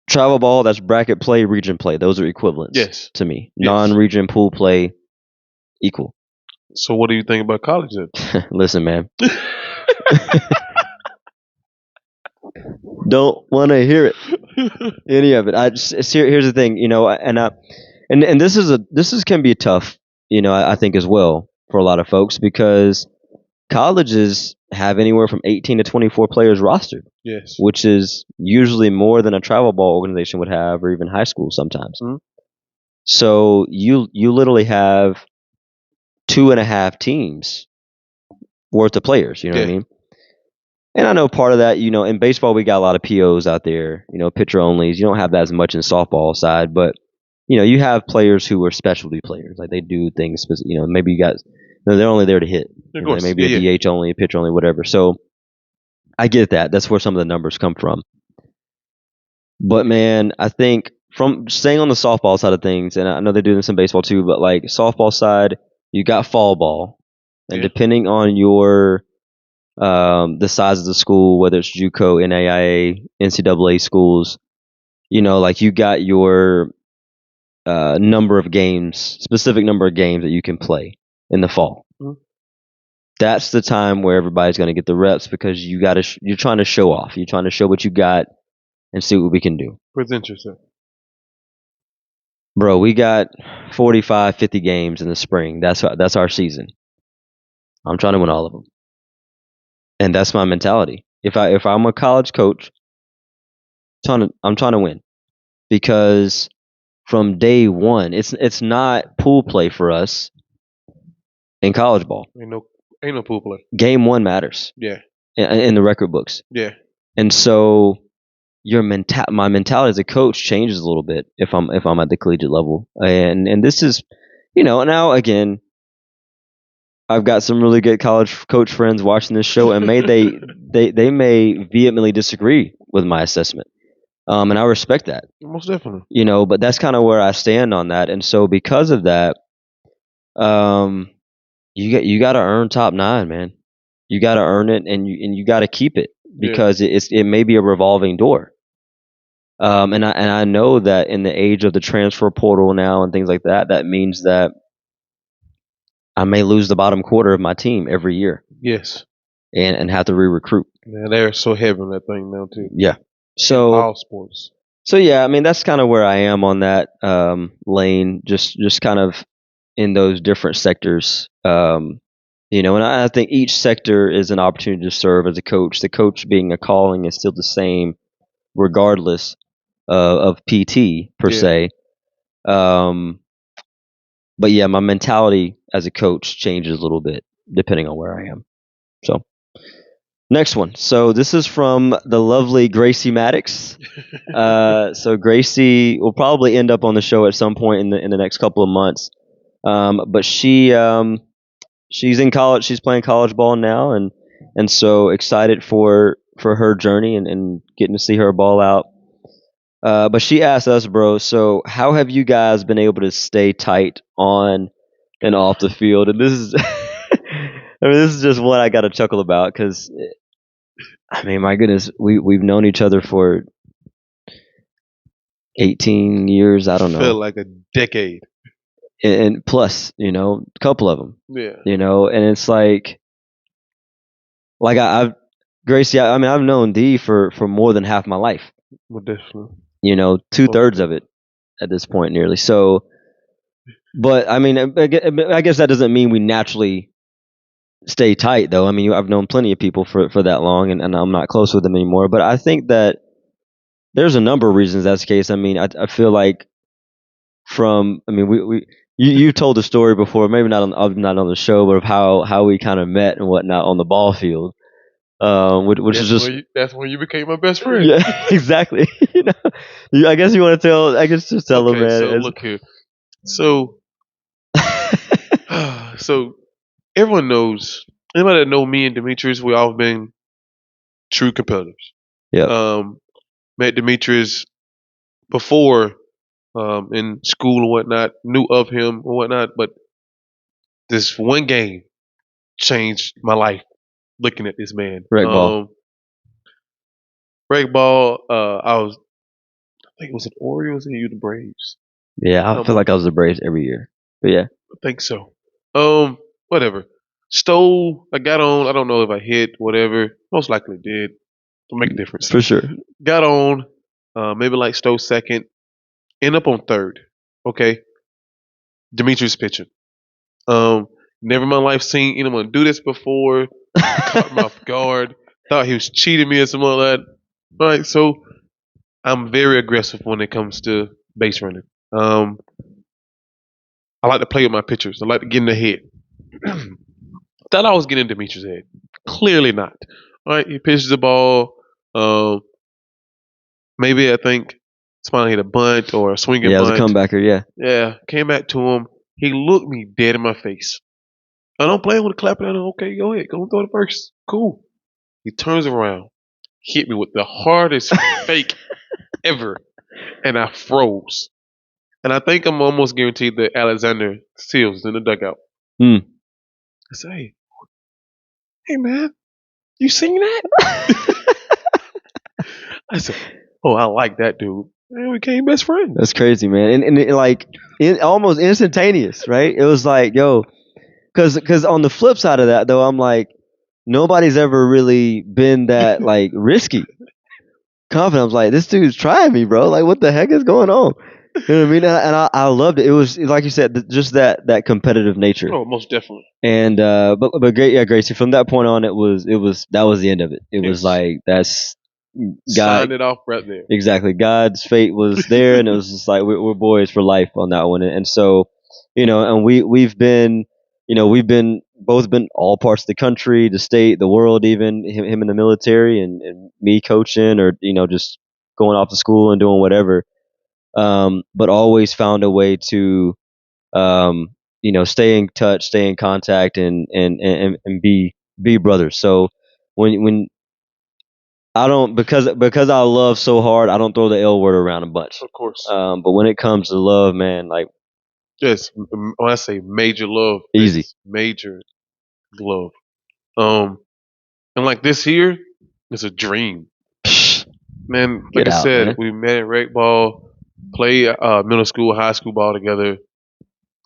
travel ball. That's bracket play, region play. Those are equivalents. Yes. To me, Yes. Non-region pool play equal. So what do you think about college then? Listen, man. Don't want to hear it. Any of it. Here's the thing, and this can be tough, I think as well for a lot of folks, because colleges have anywhere from 18 to 24 players rostered. Yes. Which is usually more than a travel ball organization would have, or even high school sometimes. Mm-hmm. So you literally have 2.5 teams worth of players. You know what I mean? And I know part of that, in baseball we got a lot of POs out there, pitcher onlys. You don't have that as much in softball side, but you have players who are specialty players, like they do things. Maybe you got they're only there to hit. Maybe a DH only, a pitcher only, whatever. So I get that. That's where some of the numbers come from. But man, I think from staying on the softball side of things, and I know they do this in baseball too, but like softball side, you got fall ball, and depending on your the size of the school, whether it's JUCO, NAIA, NCAA schools, like you got your number of games, specific number of games that you can play in the fall. Mm-hmm. That's the time where everybody's going to get the reps, because you're trying to show off. You're trying to show what you got and see what we can do. Present yourself. Bro, we got 45, 50 games in the spring. That's our season. I'm trying to win all of them. And that's my mentality. If I'm a college coach, I'm trying to win, because from day one, it's not pool play for us in college ball. Ain't no pool play. Game one matters. Yeah. In the record books. Yeah. And so my mentality as a coach changes a little bit if I'm at the collegiate level. And this is, now again, I've got some really good college coach friends watching this show, and they may vehemently disagree with my assessment. And I respect that. Most definitely. But that's kind of where I stand on that. And so because of that, you got to earn top 9, man. You got to earn it, and you got to keep it, because it may be a revolving door. And I know that in the age of the transfer portal now and things like that, that means that I may lose the bottom quarter of my team every year. Yes. And have to re-recruit. Man, they're so heavy on that thing now too. Yeah. So all sports. So yeah, I mean that's kind of where I am on that lane. Just kind of in those different sectors. And I think each sector is an opportunity to serve as a coach. The coach being a calling is still the same, regardless of PT per se. But yeah, my mentality as a coach changes a little bit depending on where I am. So Next one. So this is from the lovely Gracie Maddox. So Gracie will probably end up on the show at some point in the next couple of months. But she's in college. She's playing college ball now, and so excited for her journey and getting to see her ball out. But she asked us, bro. So how have you guys been able to stay tight on and off the field? And this is, this is just what I got to chuckle about because, I mean, my goodness, we've known each other for 18 years. I don't know. Felt like a decade. And plus, a couple of them. Yeah. And it's like I've Gracie. I mean, I've known D for more than half my life. Well, definitely. 2/3 of it at this point, nearly. So, but I mean, I guess that doesn't mean we naturally stay tight, though. I mean, I've known plenty of people for that long, and I'm not close with them anymore. But I think that there's a number of reasons that's the case. I mean, I feel like you told the story before, maybe not on the show, but of how we kind of met and whatnot on the ball field, which is just that's when you became my best friend. Yeah, exactly. I guess you want to tell. I guess just tell them, man. So look here. So everyone knows. Anybody that know me and Demetrius, we all been true competitors. Yeah. Met Demetrius before in school and whatnot, knew of him and whatnot, but this one game changed my life. Looking at this man, rec ball. I think it was an Orioles and you the Braves. Yeah, I feel like I was the Braves every year, but yeah, I think so. Whatever. Stole. I got on. I don't know if I hit. Whatever. Most likely did. Don't make a difference. For sure. Got on. Maybe like stole second. End up on third. Okay. Demetrius pitching. Never in my life seen anyone do this before. Caught him off guard. Thought he was cheating me or something like that. All right. So I'm very aggressive when it comes to base running. I like to play with my pitchers. I like to get in the head. Thought I was getting Demetrius' head. Clearly not. All right, he pitches the ball. Maybe I think somebody hit a bunt or a swinging bunt. Yeah, it was a comebacker, yeah. Yeah, came back to him. He looked me dead in my face. I don't blame him with clapping at him. Okay, go ahead. Go throw the first. Cool. He turns around, hit me with the hardest fake ever, and I froze. And I think I'm almost guaranteed that Alexander Seals in the dugout. I say, hey man, you seen that? I said, oh, I like that dude. And we became best friends. That's crazy, man. And almost instantaneous, right? It was like, yo, because on the flip side of that, though, I'm like, nobody's ever really been that like risky. Confident. I was like, this dude's trying me, bro. Like, what the heck is going on? You know what I mean? And I loved it. It was like you said, just that competitive nature. Oh, most definitely. And but great, yeah, Gracie. From that point on, that was the end of it. It was like that's God signed it off right there. Exactly, God's fate was there, and it was just like we're boys for life on that one. And so, and we've been both been all parts of the country, the state, the world, even him in the military, and me coaching or just going off to school and doing whatever. But always found a way to, stay in touch, stay in contact, and be brothers. So when I don't because I love so hard, I don't throw the L word around a bunch. Of course. But when it comes to love, man, like yes, when I say major love, easy, major love. And like this here is a dream. Man, like I said, we met at rec ball, play middle school, high school ball together,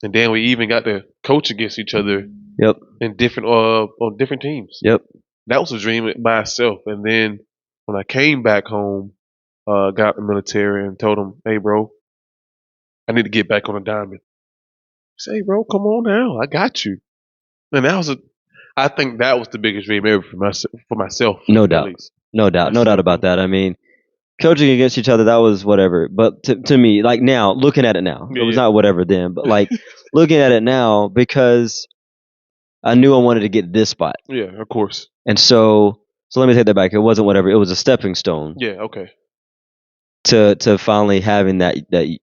and then we even got to coach against each other. Yep. In different on different teams. Yep. That was a dream by itself. And then when I came back home, got the military and told him, "Hey, bro, I need to get back on a diamond." Say, "Hey, bro, come on now, I got you." And I think that was the biggest dream ever for myself. No doubt. No doubt about that. I mean, coaching against each other, that was whatever. But to me, like now, looking at it now, it was not whatever then. But like looking at it now, because I knew I wanted to get this spot. Yeah, of course. And so So let me take that back. It wasn't whatever. It was a stepping stone. Yeah. Okay. To finally having that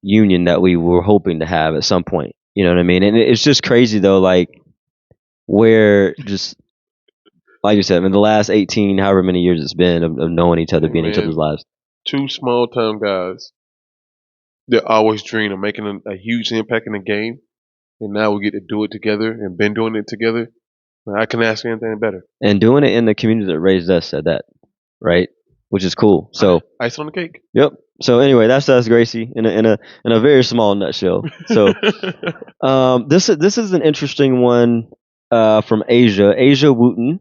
union that we were hoping to have at some point. You know what I mean? And it's just crazy though, like where just like you said, I mean, the last 18, however many years it's been of knowing each other, being in each other's lives. Two small time guys that always dream of making a huge impact in the game, and now we get to do it together and been doing it together. I couldn't ask anything better. And doing it in the community that raised us at that, right? Which is cool. So ice on the cake. Yep. So anyway, that's us, Gracie, in a very small nutshell. So this is an interesting one from Asia Wooten.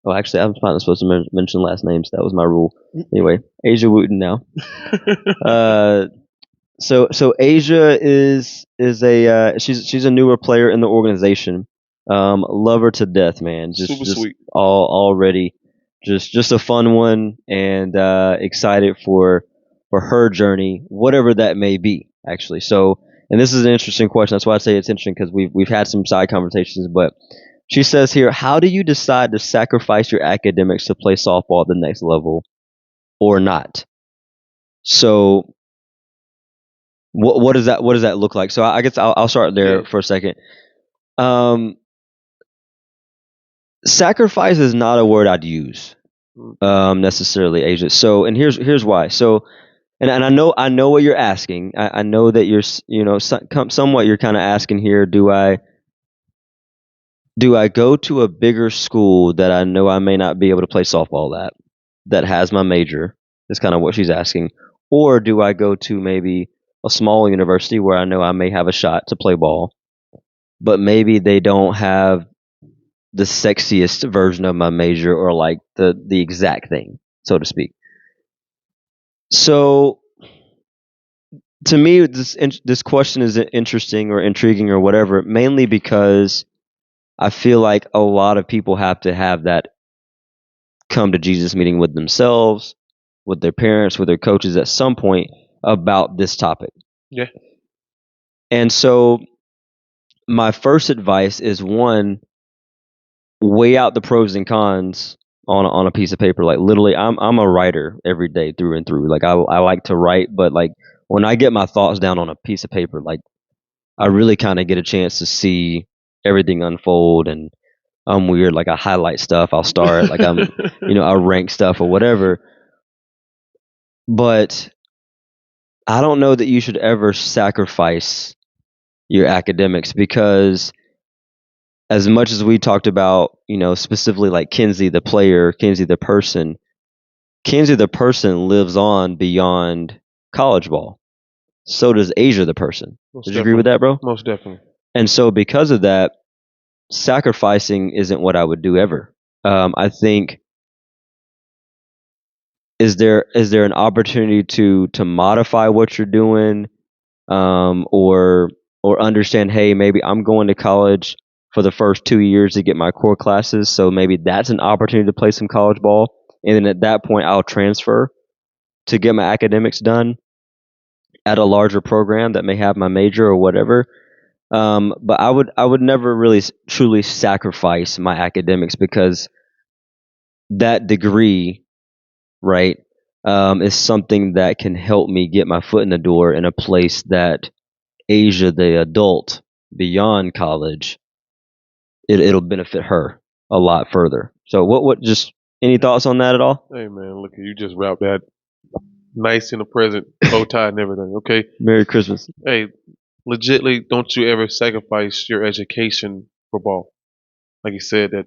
Oh, actually, I'm not supposed to mention last names. That was my rule. Anyway, Asia Wooten now. So Asia is a she's a newer player in the organization. Love her to death, man. Super sweet. Already, just a fun one, and excited for her journey, whatever that may be. Actually, so and this is an interesting question. That's why I say it's interesting because we've had some side conversations, but. She says here, how do you decide to sacrifice your academics to play softball at the next level or not? So what does that look like? So I guess I'll start there for a second. Sacrifice is not a word I'd use necessarily, Asia. So and here's why. So and I know what you're asking. I know that you're somewhat you're kind of asking here, do I go to a bigger school that I know I may not be able to play softball at, that has my major? Is kind of what she's asking. Or do I go to maybe a small university where I know I may have a shot to play ball, but maybe they don't have the sexiest version of my major or like the exact thing, so to speak. So to me, this question is interesting or intriguing or whatever, mainly because I feel like a lot of people have to have that come to Jesus meeting with themselves, with their parents, with their coaches at some point about this topic. Yeah. And so my first advice is, one, weigh out the pros and cons on a piece of paper. Like literally, I'm a writer every day through and through. Like I like to write, but like when I get my thoughts down on a piece of paper, like I really kind of get a chance to see everything unfold. And I'm weird. Like I highlight stuff. I'll start. Like I rank stuff or whatever. But I don't know that you should ever sacrifice your academics, because as much as we talked about, specifically like Kenzie the player, Kenzie the person lives on beyond college ball. So does Asia the person. Did you agree with that, bro? Most definitely. And so because of that, sacrificing isn't what I would do ever. I think, is there an opportunity to modify what you're doing, or understand, hey, maybe I'm going to college for the first 2 years to get my core classes, so maybe that's an opportunity to play some college ball, and then at that point I'll transfer to get my academics done at a larger program that may have my major or whatever. But I would never really truly sacrifice my academics, because that degree, right, is something that can help me get my foot in the door in a place that Asia, the adult, beyond college, it'll benefit her a lot further. So what just any thoughts on that at all? Hey man, look, you just wrapped that nice in the present, bow tie and everything. Okay. Merry Christmas. Hey, legitly, don't you ever sacrifice your education for ball. Like you said, that,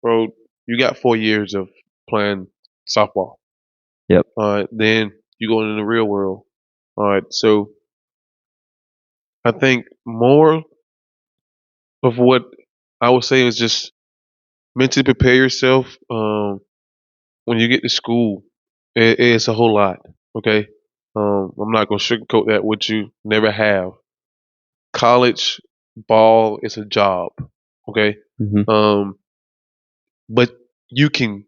bro, you got 4 years of playing softball. Yep. Then you go into the real world. All right. So I think more of what I would say is just mentally prepare yourself. When you get to school, it's a whole lot. Okay. I'm not gonna sugarcoat that with you. Never have. College ball is a job. Okay. Mm-hmm. But you can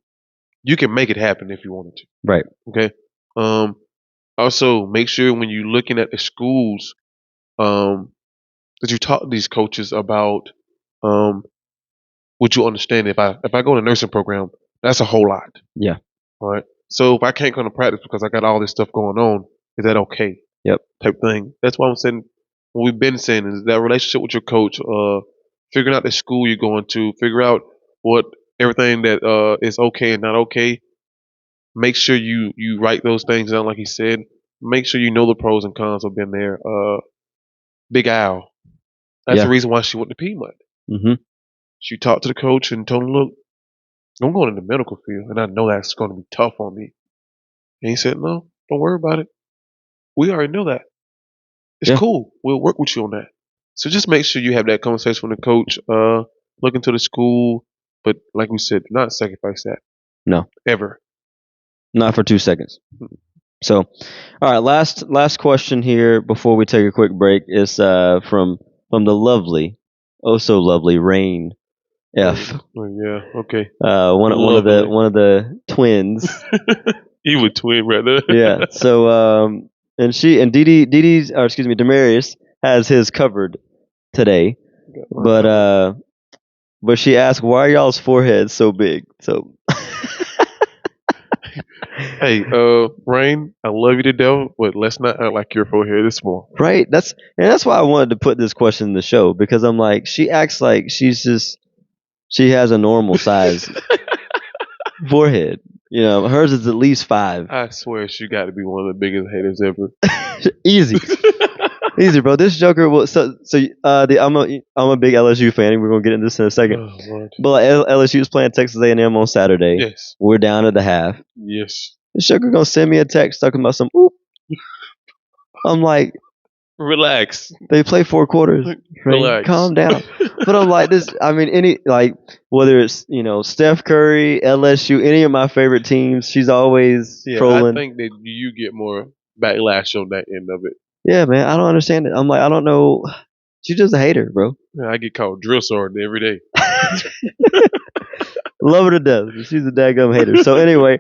make it happen if you wanted to. Right. Okay. Also make sure when you're looking at the schools, that you talk to these coaches about, what you understand. If I go to a nursing program, That's a whole lot. Yeah. All right. So if I can't come to practice because I got all this stuff going on, is that okay? Yep. Type thing. That's why I'm saying what we've been saying is that relationship with your coach, figuring out the school you're going to, figure out what everything that is okay and not okay. Make sure you write those things down like he said. Make sure you know the pros and cons of being there. Big Al. That's the reason why she went to Piedmont. Mm-hmm. She talked to the coach and told him, look, I'm going in the medical field, and I know that's going to be tough on me. And he said, no, don't worry about it. We already know that. It's cool. We'll work with you on that. So just make sure you have that conversation with the coach. Look into the school. But like we said, do not sacrifice that. No. Ever. Not for 2 seconds. So, all right, last question here before we take a quick break is from the lovely, oh so lovely Rain F. Oh, yeah, okay. One of the twins. You a twin, brother. Yeah. So and Demarius has his covered today. But she asked, why are y'all's foreheads so big? So hey, Rain, I love you to death, but let's not act like your forehead is small. Right. That's why I wanted to put this question in the show, because I'm like, she acts like she has a normal size forehead. You know, hers is at least 5. I swear she got to be one of the biggest haters ever. Easy. Easy, bro. This Joker will. I'm a big LSU fan. We're gonna get into this in a second. Oh, but like, LSU is playing Texas A&M on Saturday. Yes. We're down at the half. Yes. This Joker gonna send me a text talking about some. Oop. I'm like, relax. They play 4 quarters. Right? Relax. Calm down. But I'm like this. I mean, whether it's Steph Curry, LSU, any of my favorite teams, she's always trolling. I think that you get more backlash on that end of it. Yeah, man. I don't understand it. I'm like, I don't know. She's just a hater, bro. Yeah, I get called drill sergeant every day. Love her to death. She's a daggum hater. So anyway,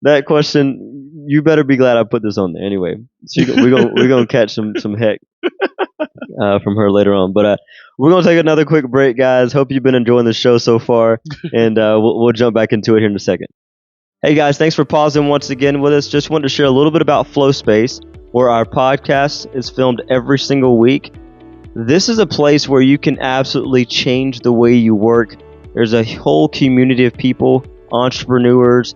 that question, you better be glad I put this on there. Anyway, we're gonna catch some heck from her later on. But we're gonna take another quick break, guys. Hope you've been enjoying the show so far, and we'll jump back into it here in a second. Hey guys, thanks for pausing once again with us. Just wanted to share a little bit about Flow Space, where our podcast is filmed every single week. This is a place where you can absolutely change the way you work. There's a whole community of people, entrepreneurs,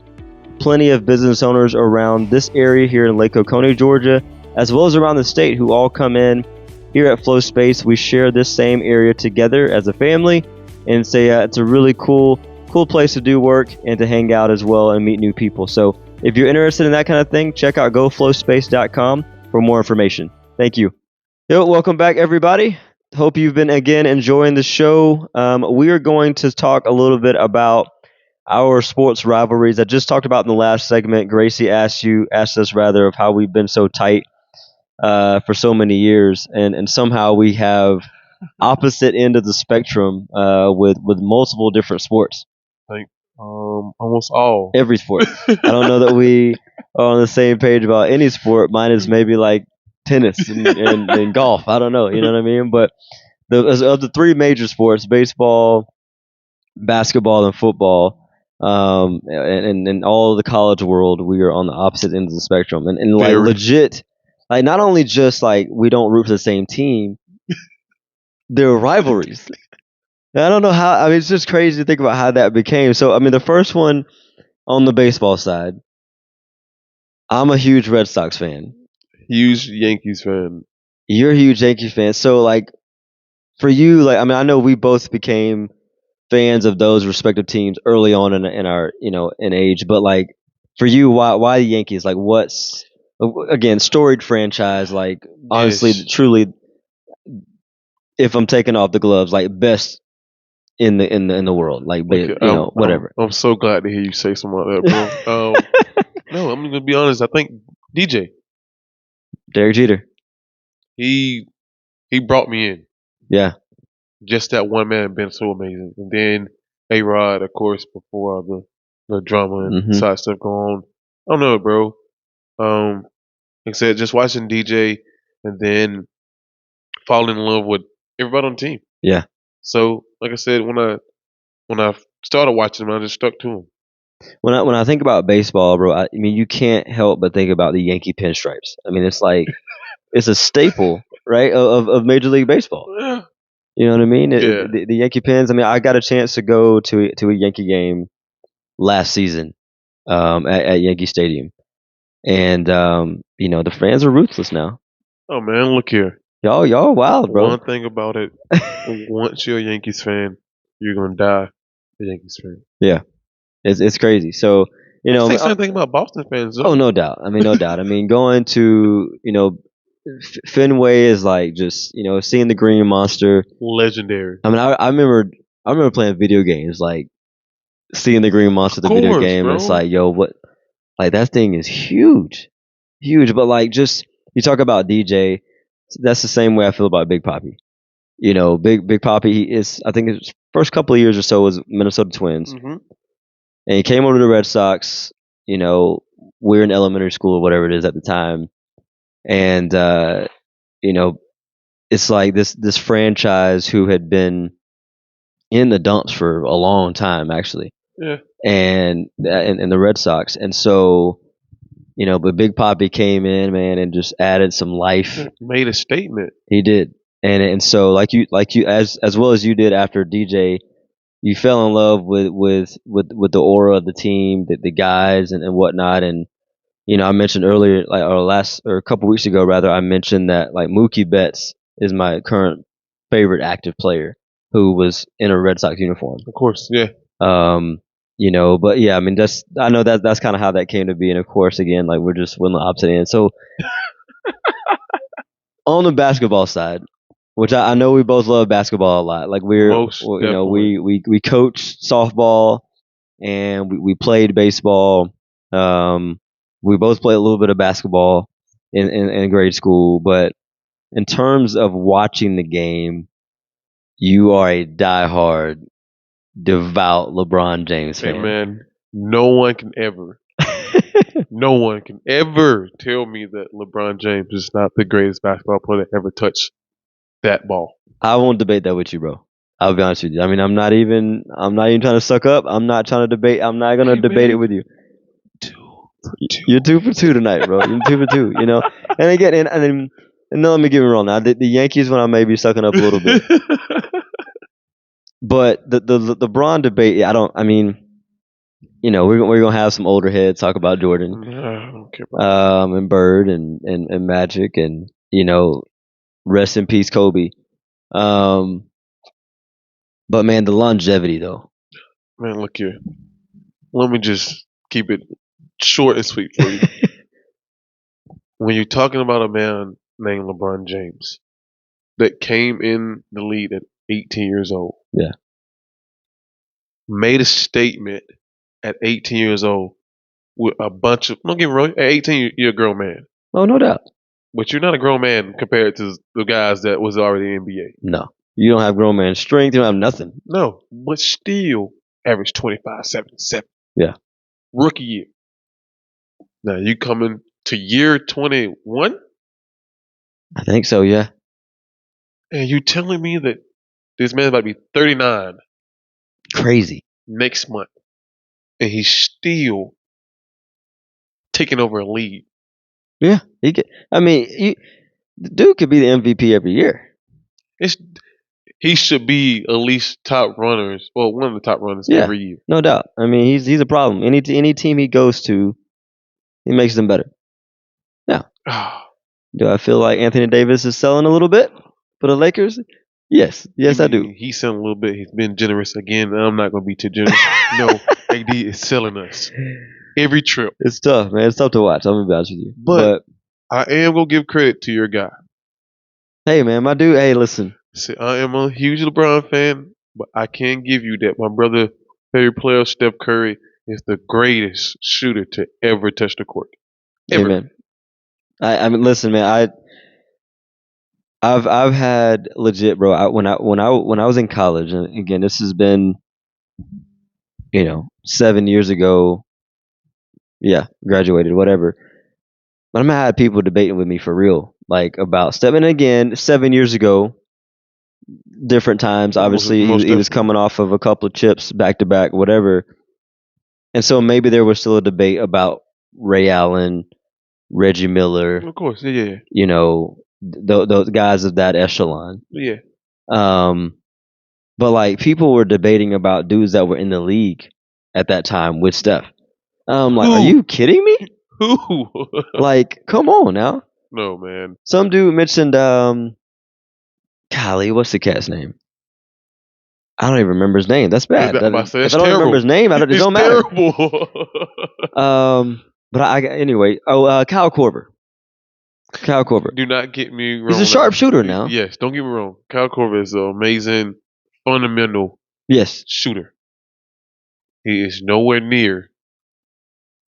plenty of business owners around this area here in Lake Oconee, Georgia, as well as around the state, who all come in. Here at Flow Space, we share this same area together as a family, and say it's a really cool place to do work and to hang out as well and meet new people. So if you're interested in that kind of thing, check out goflowspace.com for more information. Thank you. Yo, welcome back, everybody. Hope you've been, again, enjoying the show. We are going to talk a little bit about our sports rivalries. I just talked about in the last segment. Gracie asked us of how we've been so tight for so many years, and somehow we have opposite end of the spectrum with multiple different sports. Like almost all. Every sport. I don't know that we are on the same page about any sport. Mine is maybe like tennis and golf. I don't know. You know what I mean? But of the 3 major sports, baseball, basketball, and football, and all of the college world, we are on the opposite ends of the spectrum. And like legit, like not only just like we don't root for the same team, there are rivalries. I don't know how. I mean, it's just crazy to think about how that became. So, I mean, the first one on the baseball side, I'm a huge Red Sox fan. Huge Yankees fan. You're a huge Yankees fan. So, like, for you, like, I mean, I know we both became fans of those respective teams early on in our, in age. But like, for you, why the Yankees? Like, what's again storied franchise? Like, honestly, truly, if I'm taking off the gloves, like best in the world, like whatever. I'm so glad to hear you say something like that, bro. No, I'm gonna be honest. I think DJ, Derek Jeter, he brought me in. Yeah, just that one man been so amazing, and then A-Rod, of course, before all the drama and side stuff going on. I don't know, bro. Like I said, just watching DJ and then falling in love with everybody on the team. Yeah. So, like I said, when I started watching him, I just stuck to him. When I think about baseball, bro, I mean, you can't help but think about the Yankee pinstripes. I mean, it's like it's a staple, right, of Major League Baseball. Yeah. You know what I mean? Yeah. The Yankee pins. I mean, I got a chance to go to a Yankee game last season at Yankee Stadium, and the fans are ruthless now. Oh man, look here. Y'all wild, bro. One thing about it, once you're a Yankees fan, you're gonna die a Yankees fan. Yeah, it's crazy. So Say same thing about Boston fans. Though. Oh, no doubt. I mean, no doubt. I mean, going to Fenway is like just seeing the Green Monster. Legendary. I mean, I remember playing video games, like seeing the Green Monster, the video game. Bro. It's like, yo, what? Like that thing is huge. But like, just you talk about DJ, that's the same way I feel about Big Papi. Big Papi is, I think his first couple of years or so was Minnesota Twins, and he came over to the Red Sox. We're in elementary school or whatever it is at the time, and it's like this franchise who had been in the dumps for a long time, actually. Yeah. And the Red Sox, and so but Big Papi came in, man, and just added some life. Made a statement. He did, and so like you as well as you did after DJ, you fell in love with the aura of the team, the guys and whatnot, and I mentioned earlier, like or a couple weeks ago rather, I mentioned that like Mookie Betts is my current favorite active player who was in a Red Sox uniform. Of course, yeah. But yeah, I mean, I know that's kind of how that came to be, and of course, again, like we're just on the opposite end. So on the basketball side, which I know we both love basketball a lot. Like we coach softball and we played baseball. We both played a little bit of basketball in grade school, but in terms of watching the game, you are a diehard, devout LeBron James fan. Hey man, no one can ever tell me that LeBron James is not the greatest basketball player that ever touched that ball. I won't debate that with you, bro. I'll be honest with you. I mean, I'm not even trying to suck up. I'm not trying to debate. I'm not gonna debate it with you. You're 2 for 2 tonight, bro. You're 2 for 2. And again, and no, let me get me wrong. Now, the Yankees, when I may be sucking up a little bit, but the LeBron debate, we're gonna have some older heads talk about Jordan, and Bird and Magic, and rest in peace, Kobe. But man, the longevity though. Man, look here. Let me just keep it short and sweet for you. When you're talking about a man named LeBron James that came in the league at 18 years old. Yeah. Made a statement at 18 years old with a bunch of, don't get me wrong, at 18 you're a grown man. Oh, no doubt. But you're not a grown man compared to the guys that was already in the NBA. No. You don't have grown man strength. You don't have nothing. No. But still average 25, 77. Yeah. Rookie year. Now you coming to year 21? I think so, yeah. And you telling me that this man's about to be 39. Crazy. Next month. And he's still taking over a league. Yeah. The dude could be the MVP every year. He should be at least top runners, or one of the top runners every year. No doubt. I mean, he's a problem. Any team he goes to, he makes them better. Now, do I feel like Anthony Davis is selling a little bit for the Lakers? Yes, I do. He's selling a little bit. He's been generous again. I'm not going to be too generous. No, AD is selling us every trip. It's tough, man. It's tough to watch. I'm going to be honest with you. But I am going to give credit to your guy. Hey, man, my dude. Hey, listen. See, I am a huge LeBron fan, but I can give you that. My brother, favorite player, Steph Curry, is the greatest shooter to ever touch the court. Ever. Hey, man. I mean, listen, man. I've had legit, bro. When I was in college, and again, this has been, 7 years ago. Yeah, graduated, whatever. But I had people debating with me for real, like about Steph. And again, 7 years ago, different times. Obviously, he was coming off of a couple of chips back to back, whatever. And so maybe there was still a debate about Ray Allen, Reggie Miller. Of course, yeah. You know, those guys of that echelon. Yeah. But like people were debating about dudes that were in the league at that time with Steph. Like, are you kidding me? Who? Like, come on now. No, man. Some dude mentioned, golly, what's the cat's name? I don't even remember his name. That's bad. If I don't remember his name, it don't matter. Terrible. But anyway. Kyle Korver. Do not get me wrong. He's a sharpshooter now. Yes, don't get me wrong. Kyle Korver is an amazing, fundamental shooter. He is nowhere near.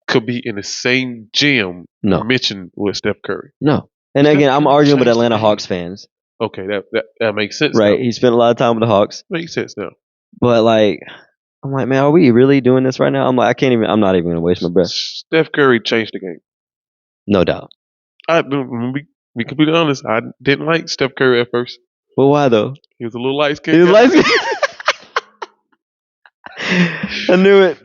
Could be in the same gym mentioned with Steph Curry. No. And again, I'm arguing with Atlanta Hawks fans. Okay, that makes sense. Right. Now. He spent a lot of time with the Hawks. Makes sense now. But like, I'm like, man, are we really doing this right now? I'm like, I'm not even gonna waste my breath. Steph Curry changed the game. No doubt. Be completely honest, I didn't like Steph Curry at first. Well, why though? He was a little light skinned. I knew it.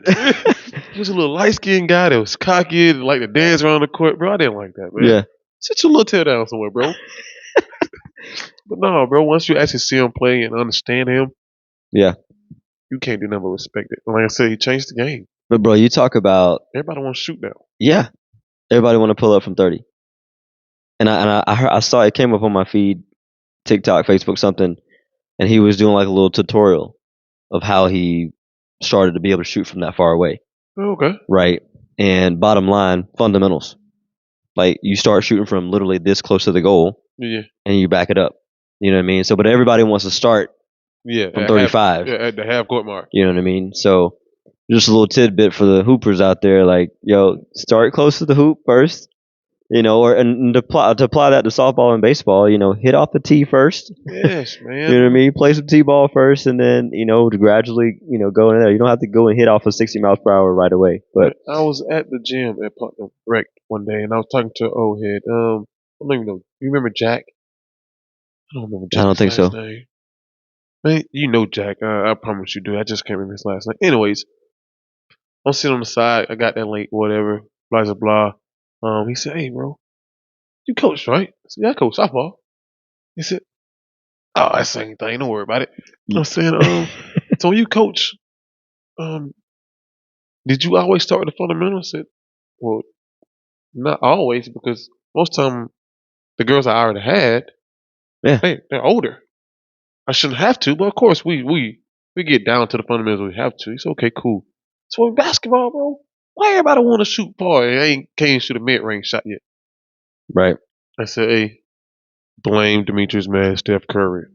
He was a little light skinned guy that was cocky and liked to dance around the court. Bro, I didn't like that, man. Yeah. Sit your little tail down somewhere, bro. But no, bro, once you actually see him play and understand him, yeah, you can't do nothing but respect it. Like I said, he changed the game. But bro, you talk about everybody want to shoot now. Yeah. Everybody want to pull up from 30. And I saw it came up on my feed, TikTok, Facebook, something, and he was doing like a little tutorial of how he started to be able to shoot from that far away. Okay. Right. And bottom line, fundamentals. Like you start shooting from literally this close to the goal. Yeah. And you back it up. You know what I mean? So, but everybody wants to start from 35. At the half court mark. You know what I mean? So, just a little tidbit for the hoopers out there, like, yo, start close to the hoop first. You know, and to apply that to softball and baseball, you know, hit off the tee first. Yes, man. You know what I mean? Play some T-ball first, and then, you know, to gradually, you know, go in there. You don't have to go and hit off of 60 miles per hour right away. But I was at the gym at Putnam Rec one day, and I was talking to an old head. I don't even know. You remember Jack? I don't remember Jack's I don't think so. name. Man, you know Jack. I promise you do. I just can't remember his last name. Anyways, I'm sitting on the side. I got that late, whatever. Blah, blah, blah. He said, "Hey, bro, you coach, right?" I said, "Yeah, I coach softball." He said, "Oh, that's the same thing. Don't worry about it." I'm saying, so when you coach, did you always start with the fundamentals? I said, well, not always, because most time the girls I already had, they're older. I shouldn't have to, but of course we get down to the fundamentals. We have to. It's okay, cool. So in basketball, bro, why everybody want to shoot far and can't shoot a mid-range shot yet? Right. I said, hey, blame Demetrius, man, Steph Curry.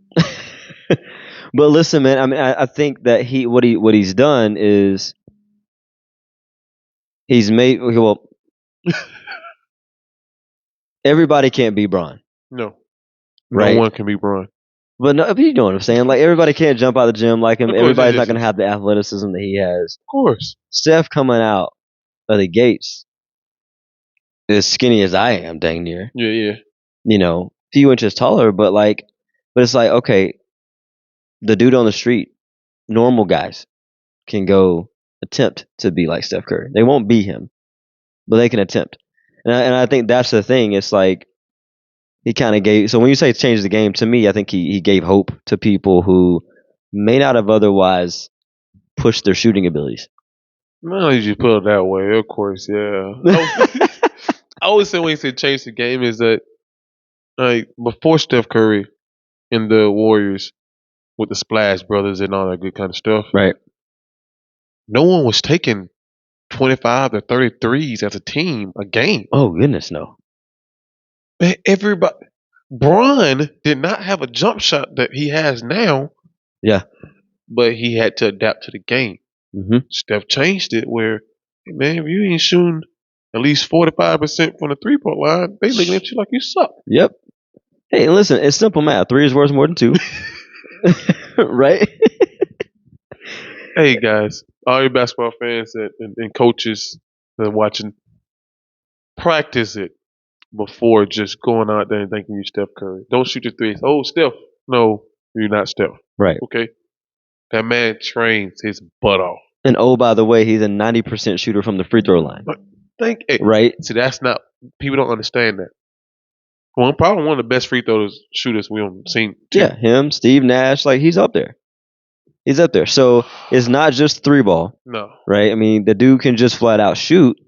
But listen, man, I mean, I think that what he's done is he's made, well, everybody can't be Bron. No. Right? No one can be Bron. But no, you know what I'm saying? Like, everybody can't jump out of the gym like him. Everybody's not going to have the athleticism that he has. Of course. Steph coming out of the gates as skinny as I am, dang near. Yeah. You know, a few inches taller, but it's like, okay, the dude on the street, normal guys can go attempt to be like Steph Curry. They won't be him, but they can attempt. And I think that's the thing. It's like he kind of gave. So when you say change the game, to me, I think he gave hope to people who may not have otherwise pushed their shooting abilities. No, you just put it that way. Of course, yeah. I always say when you say change the game is that like before Steph Curry and the Warriors with the Splash Brothers and all that good kind of stuff. Right. No one was taking 25 to 33s as a team a game. Oh goodness, no. Everybody, Bron did not have a jump shot that he has now. Yeah. But he had to adapt to the game. Mm-hmm. Steph changed it where, hey man, if you ain't shooting at least 45% from the 3-point line, they looking at you like you suck. Yep. Hey, listen, it's simple math. 3 is worth more than 2. Right? Hey guys, all you basketball fans and coaches that are watching, practice it before just going out there and thinking you're Steph Curry. Don't shoot your threes. Oh, Steph. No, you're not Steph. Right. Okay? That man trains his butt off. And oh, by the way, he's a 90% shooter from the free throw line. Right? See, that's not, people don't understand that. Well, probably one of the best free throw shooters we've seen. Too. Yeah, him, Steve Nash, like he's up there. He's up there. So it's not just three ball. No. Right? I mean, the dude can just flat out shoot.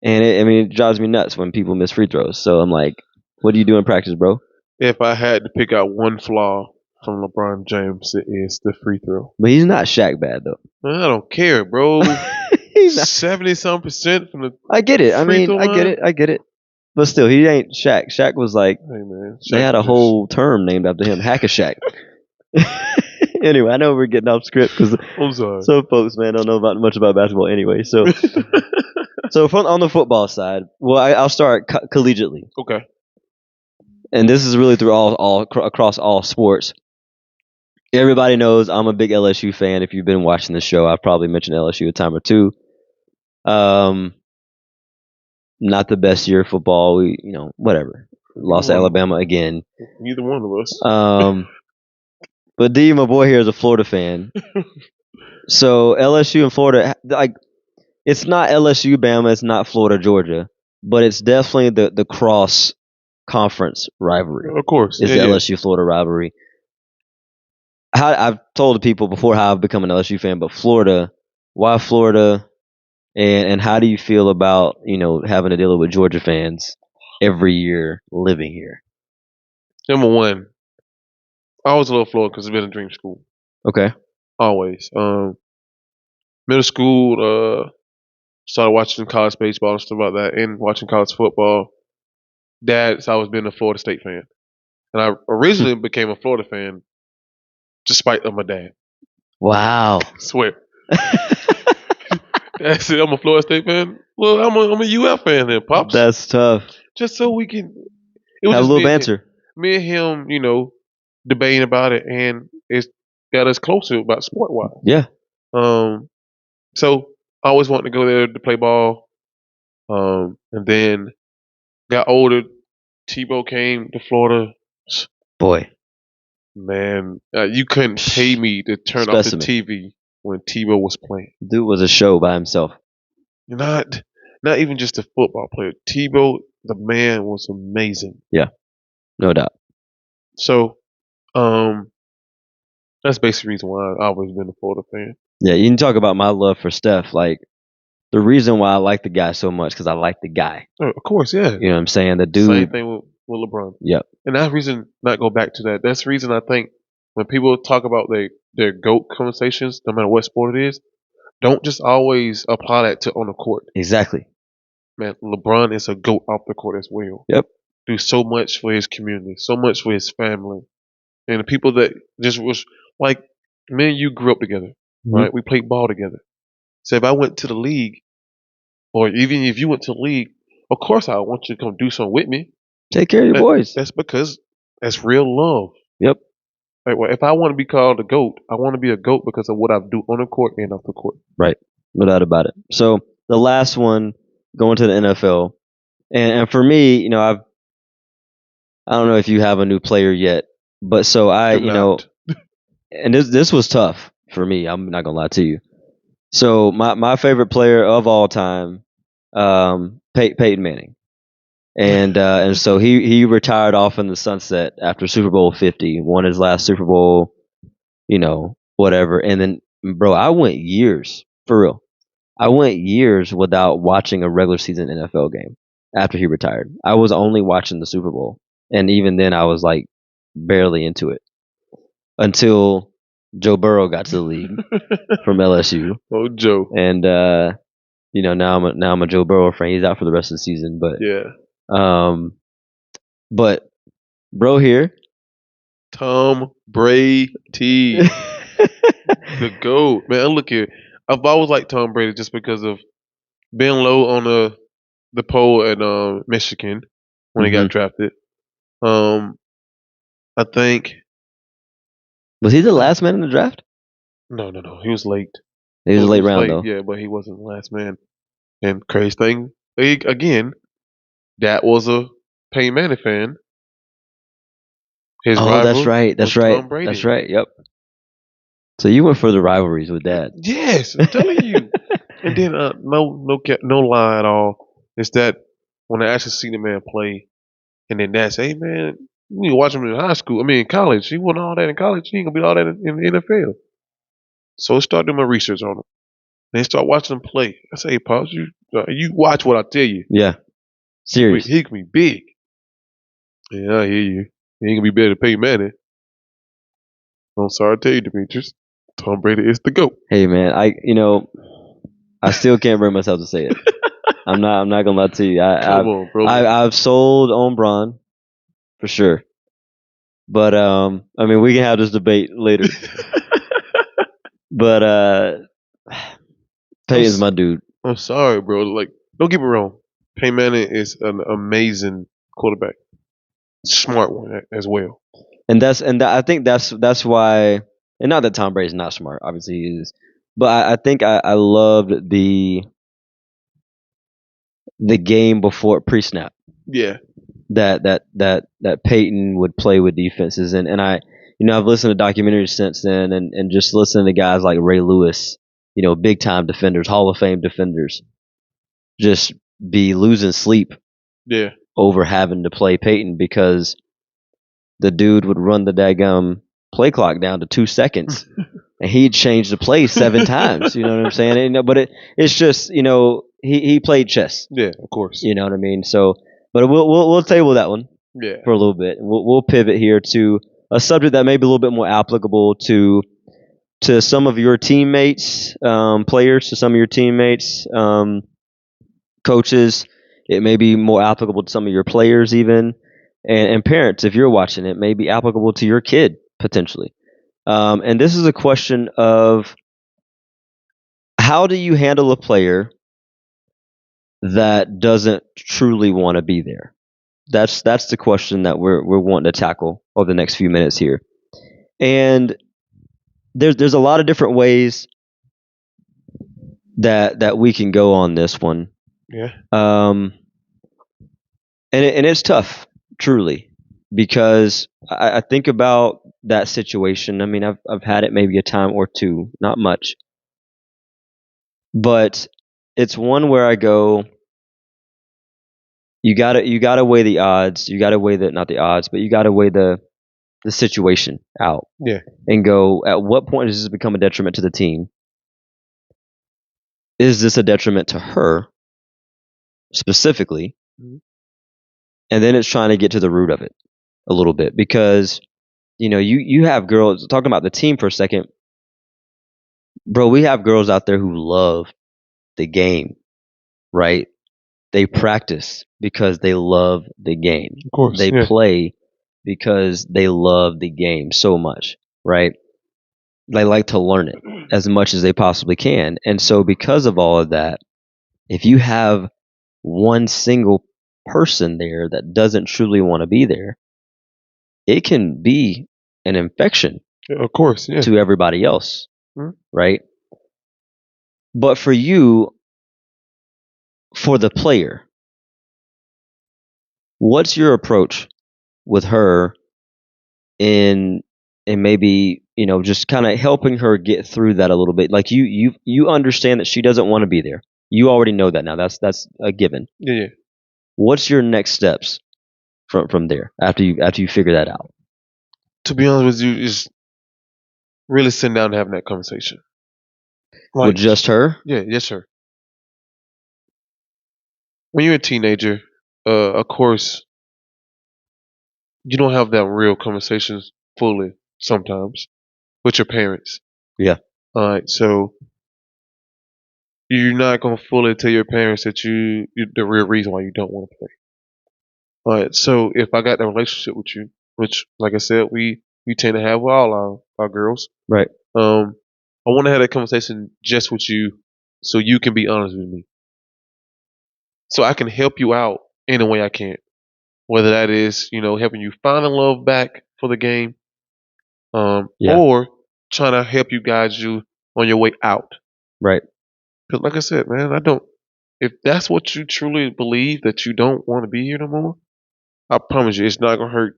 And it drives me nuts when people miss free throws. So I'm like, what do you do in practice, bro? If I had to pick out one flaw from LeBron James, it is the free throw. But he's not Shaq bad, though. I don't care, bro. 70-some% from the I get it. I get it. But still, he ain't Shaq. Shaq was like, hey man, they had a whole term named after him, Hack-a-Shaq. Anyway, I know we're getting off script because some folks, man, don't know much about basketball anyway. So, on the football side, well, I'll start collegiately. Okay. And this is really through all across all sports. Everybody knows I'm a big LSU fan. If you've been watching the show, I've probably mentioned LSU a time or two. Not the best year of football. We, whatever. Lost to Alabama again. Neither one of us. But D, my boy here, is a Florida fan. So LSU and Florida, like, it's not LSU, Bama. It's not Florida, Georgia. But it's definitely the cross conference rivalry. Of course. It's the LSU Florida rivalry. I've told the people before how I've become an LSU fan, but Florida, why Florida? And how do you feel about, having to deal with Georgia fans every year living here? Number one, I was a little Florida because it's been a dream school. Okay. Always. Middle school, started watching college baseball and stuff like that, and watching college football. Dad's always been a Florida State fan. And I originally became a Florida fan despite of my dad. Wow. I swear. I said, I'm a Florida State fan. Well, I'm a UF fan then, Pops. That's tough. Just so we can have a little banter. Me and him, debating about it, and it's got us closer about sport-wise. Yeah. So I always wanted to go there to play ball. And then got older. Tebow came to Florida. Boy. Man, you couldn't pay me to turn off the TV when Tebow was playing. Dude was a show by himself. Not even just a football player. Tebow, the man, was amazing. Yeah, no doubt. So, that's basically the reason why I've always been a Florida fan. Yeah, you can talk about my love for Steph. Like, the reason why I like the guy so much because I like the guy. Oh, of course, yeah. You know what I'm saying? The dude. Same thing with LeBron. Yep. And that's the reason, not go back to that. That's the reason I think when people talk about their GOAT conversations, no matter what sport it is, don't just always apply that to on the court. Exactly. Man, LeBron is a GOAT off the court as well. Yep. Do so much for his community, so much for his family. And the people that just was like, me and you grew up together, right? We played ball together. So if I went to the league, or even if you went to the league, of course I want you to come do something with me. Take care of your boys. That's because that's real love. Yep. Like, well, if I want to be called a GOAT, I want to be a GOAT because of what I do on the court and off the court. Right. No doubt about it. So the last one, going to the NFL. And for me, I don't know if you have a new player yet, but so and this was tough for me. I'm not going to lie to you. So my favorite player of all time, Peyton Manning. And so he retired off in the sunset after Super Bowl 50, won his last Super Bowl, whatever. And then, bro, I went years, for real. I went years without watching a regular season NFL game after he retired. I was only watching the Super Bowl. And even then I was like barely into it until Joe Burrow got to the league from LSU. Oh, Joe. And, now I'm a Joe Burrow fan. He's out for the rest of the season, but yeah. But bro here, Tom Brady, the GOAT. Man, look here. I've always liked Tom Brady just because of being low on the poll at Michigan when he got drafted. I think. Was he the last man in the draft? No. He was late. He was a late round though. Yeah, but he wasn't the last man. And crazy thing, again, that was a Peyton Manning fan. His rival that's right. Tom Brady. That's right. Yep. So you went for the rivalries with Dad. Yes, I'm telling you. And then no lie at all. It's that when I actually see the man play, and then Dad say, "Hey man, you need to watch him in high school. I mean, in college. He wasn't all that in college. He ain't gonna be all that in the NFL." So I start doing my research on him. They start watching him play. I say, "Hey, Pops, you watch what I tell you. Yeah, serious. He can be big." Yeah, I hear you. He ain't gonna be better than Peyton Manning. I'm sorry to tell you, Demetrius. Tom Brady is the GOAT. Hey man, I still can't bring myself to say it. I'm not gonna lie to you. Come on, bro. I've sold on Braun for sure, but I mean we can have this debate later. But Peyton's my dude. I'm sorry, bro. Like, don't get me wrong. Peyton Manning is an amazing quarterback, smart one as well. And I think that's why, and not that Tom Brady's not smart. Obviously he is, but I think I loved the game before pre-snap. Yeah. That Peyton would play with defenses, and I've listened to documentaries since then, and just listening to guys like Ray Lewis, big time defenders, Hall of Fame defenders, just be losing sleep over having to play Peyton because the dude would run the daggum play clock down to 2 seconds and he'd change the play 7 times. You know what I'm saying? But it's just, he played chess. Yeah, of course. You know what I mean? So, but we'll table that one for a little bit. We'll pivot here to a subject that may be a little bit more applicable to some of your teammates, players, to some of your teammates, coaches. It may be more applicable to some of your players even, and parents. If you're watching, it may be applicable to your kid potentially. And this is a question of how do you handle a player that doesn't truly want to be there? That's the question that we're wanting to tackle over the next few minutes here. And there's a lot of different ways that we can go on this one. Yeah. And it's tough, truly, because I think about that situation. I mean, I've had it maybe a time or two, not much, but it's one where I go, you gotta weigh the odds. You gotta weigh not the odds, but you gotta weigh the situation out. Yeah. And go, at what point does this become a detriment to the team? Is this a detriment to her specifically? Mm-hmm. And then it's trying to get to the root of it a little bit, because you have girls, talking about the team for a second, bro. We have girls out there who love the game, right? They practice because they love the game. Of course, they play because they love the game so much, right? They like to learn it as much as they possibly can. And so because of all of that, if you have one single person there that doesn't truly want to be there, it can be an infection, of course, to everybody else, right? But for you, for the player, what's your approach with her in maybe just kind of helping her get through that a little bit? Like you understand that she doesn't want to be there. You already know that now. That's a given. Yeah. What's your next steps from there after you figure that out? To be honest with you, is really sitting down and having that conversation. With just her? Yeah, just her. When you're a teenager, of course, you don't have that real conversations fully sometimes with your parents. Yeah. All right, so you're not gonna fully tell your parents that you're the real reason why you don't want to play. All right, so if I got that relationship with you, which, like I said, we tend to have with all our girls, right? I want to have that conversation just with you, so you can be honest with me, so I can help you out any way I can, whether that is helping you find a love back for the game, or trying to help you guide you on your way out. Right. Because, like I said, man, if that's what you truly believe, that you don't want to be here no more, I promise you, it's not gonna hurt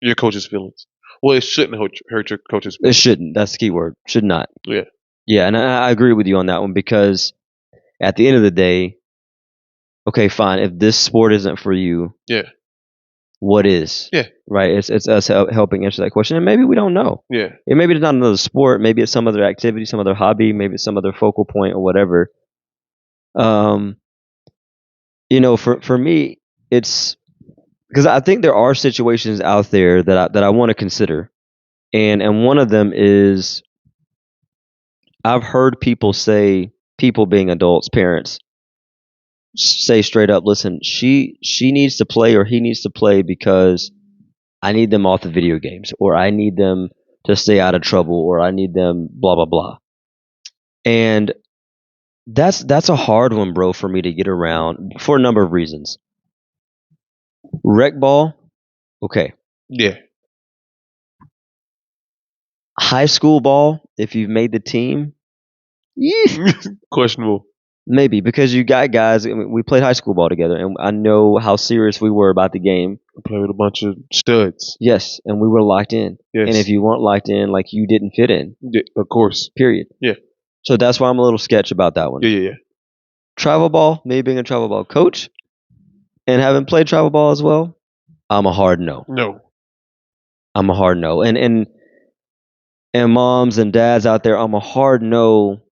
your coach's feelings. Well, it shouldn't hurt your coach's It shouldn't. That's the key word. Should not. Yeah. Yeah, and I agree with you on that one because at the end of the day, okay, fine. If this sport isn't for you, yeah, what is? Yeah. Right? It's us helping answer that question, and maybe we don't know. Yeah. And maybe it's not another sport. Maybe it's some other activity, some other hobby. Maybe it's some other focal point or whatever. For me, it's because I think there are situations out there that I want to consider, and one of them is I've heard people being adults, parents, say straight up, listen, she needs to play or he needs to play because I need them off the video games, or I need them to stay out of trouble, or I need them blah blah blah. And that's a hard one, bro, for me to get around for a number of reasons. Rec ball, okay. Yeah. High school ball, if you've made the team, questionable. Maybe because you got guys. I mean, we played high school ball together, and I know how serious we were about the game. We played with a bunch of studs. Yes, and we were locked in. Yes. And if you weren't locked in, like you didn't fit in. Yeah, of course. Period. Yeah. So that's why I'm a little sketch about that one. Yeah. Travel ball, me being a travel ball coach, and having played travel ball as well, I'm a hard no. No. I'm a hard no. And moms and dads out there, I'm a hard no.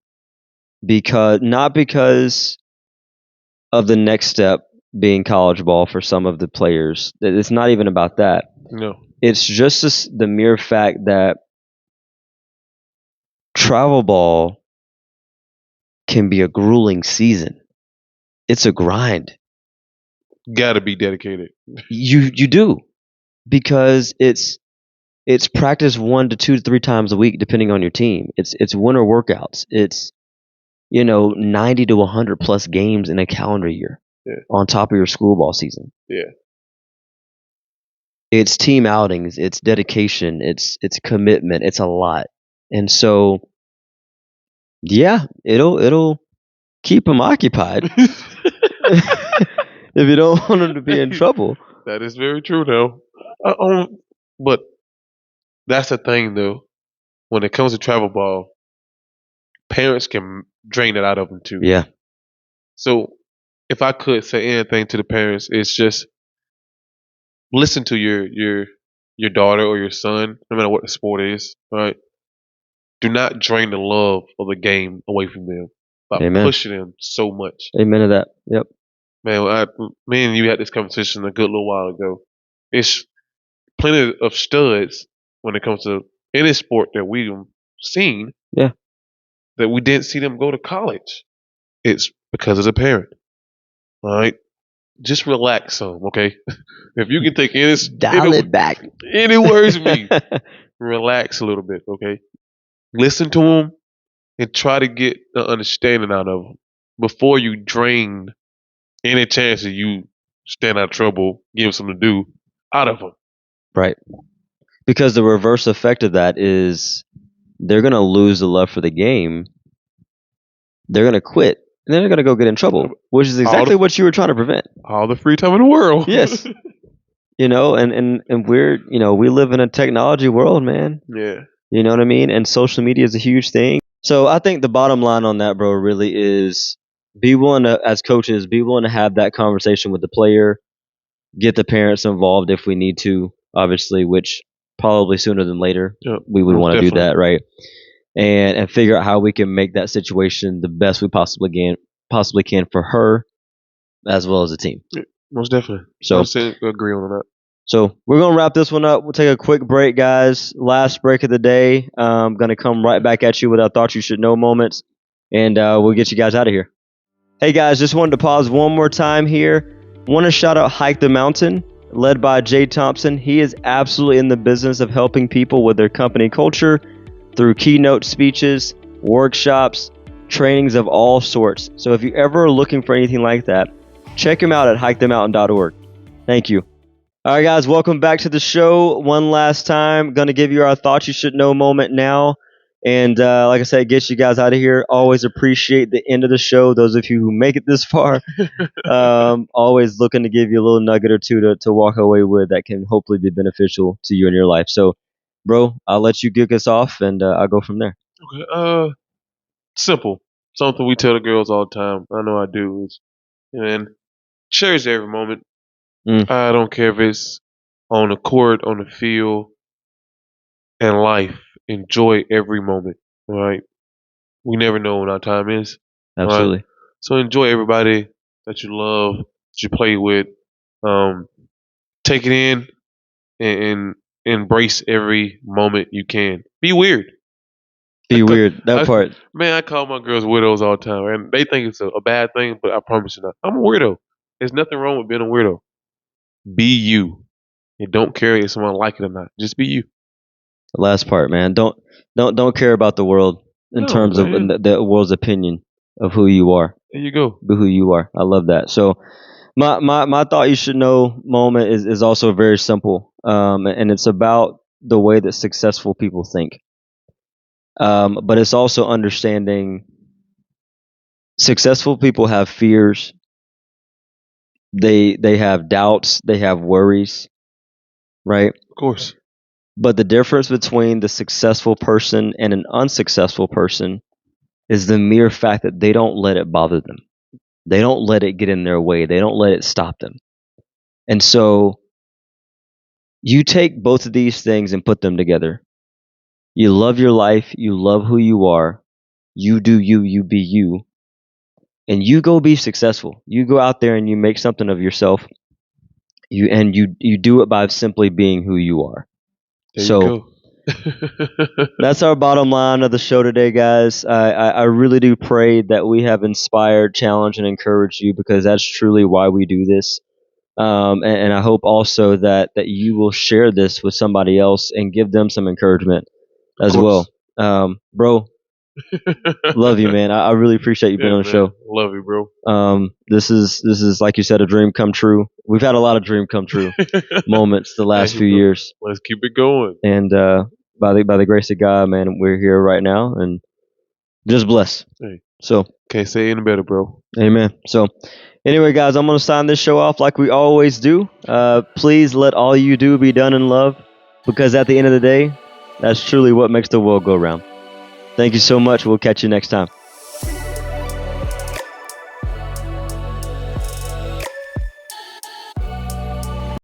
Not because of the next step being college ball for some of the players. It's not even about that. No. It's just the mere fact that travel ball can be a grueling season. It's a grind. Gotta be dedicated. You do, because it's practice 1 to 2 to 3 times a week depending on your team. It's winter workouts. It's 90 to 100 plus games in a calendar year on top of your school ball season. Yeah. It's team outings, it's dedication, it's commitment, it's a lot. And so yeah, it'll keep them occupied. If you don't want them to be in trouble. That is very true though. But that's the thing though. When it comes to travel ball, parents can drain it out of them too. Yeah. So if I could say anything to the parents, it's just listen to your daughter or your son, no matter what the sport is, right? Do not drain the love of the game away from them by pushing them so much. Amen to that. Yep. Man, me and you had this conversation a good little while ago. It's plenty of studs when it comes to any sport that we've seen. Yeah. That we didn't see them go to college. It's because of the parent. All right. Just relax some, okay? If you can take dial it back. Any words of me, relax a little bit, okay? Listen to them and try to get an understanding out of them before you drain any chance of you staying out of trouble, give them something to do out of them. Right. Because the reverse effect of that is they're going to lose the love for the game. They're going to quit. And then they're going to go get in trouble, which is exactly what you were trying to prevent. All the free time in the world. Yes. And we're, we live in a technology world, man. Yeah. You know what I mean? And social media is a huge thing. So I think the bottom line on that, bro, really is be willing to, as coaches, be willing to have that conversation with the player, get the parents involved if we need to, obviously, which probably sooner than later we would want to do that, right? And figure out how we can make that situation the best we possibly can for her as well as the team. Yeah, most definitely. So I agree on that. So we're going to wrap this one up. We'll take a quick break, guys. Last break of the day. I'm going to come right back at you with our thoughts you should know moments, and we'll get you guys out of here. Hey, guys, just wanted to pause one more time here. Want to shout out Hike the Mountain, led by Jay Thompson. He is absolutely in the business of helping people with their company culture through keynote speeches, workshops, trainings of all sorts. So if you're ever looking for anything like that, check him out at hikethemountain.org. Thank you. All right, guys, welcome back to the show. One last time, going to give you our thoughts you should know moment now. And like I said, get you guys out of here. Always appreciate the end of the show. Those of you who make it this far, always looking to give you a little nugget or two to walk away with that can hopefully be beneficial to you in your life. So bro, I'll let you kick us off, and I'll go from there. Okay. Simple. Something we tell the girls all the time. I know I do. Is, man, cherish every moment. I don't care if it's on the court, on the field, in life. Enjoy every moment. All right. We never know when our time is. Absolutely. Right? So enjoy everybody that you love, that you play with. Take it in and embrace every moment you can. Be weird. Be weird. That part. Man, I call my girls weirdos all the time, and they think it's a bad thing, but I promise you not. I'm a weirdo. There's nothing wrong with being a weirdo. Be you. And don't care if someone like it or not. Just be you. The last part, man. Don't care about the world in terms of the world's opinion of who you are. There you go. Be who you are. I love that. So my thought you should know moment is also very simple. And it's about the way that successful people think. But it's also understanding successful people have fears. They have doubts. They have worries, right? Of course. But the difference between the successful person and an unsuccessful person is the mere fact that they don't let it bother them. They don't let it get in their way. They don't let it stop them. And so you take both of these things and put them together. You love your life. You love who you are. You do you. You be you. And you go be successful. You go out there and you make something of yourself. You do it by simply being who you are. There you go. That's our bottom line of the show today, guys. I really do pray that we have inspired, challenged, and encouraged you, because that's truly why we do this. And I hope also that you will share this with somebody else and give them some encouragement as well. Bro, love you, man. I really appreciate you being on the show. Love you, bro. This is like you said, a dream come true. We've had a lot of dream come true moments the last few years. Let's keep it going. And by the grace of God, man, we're here right now, and just blessed. Hey. So can't say any better, bro. Amen. So anyway, guys, I'm gonna sign this show off like we always do. Please let all you do be done in love, because at the end of the day, that's truly what makes the world go round. Thank you so much. We'll catch you next time.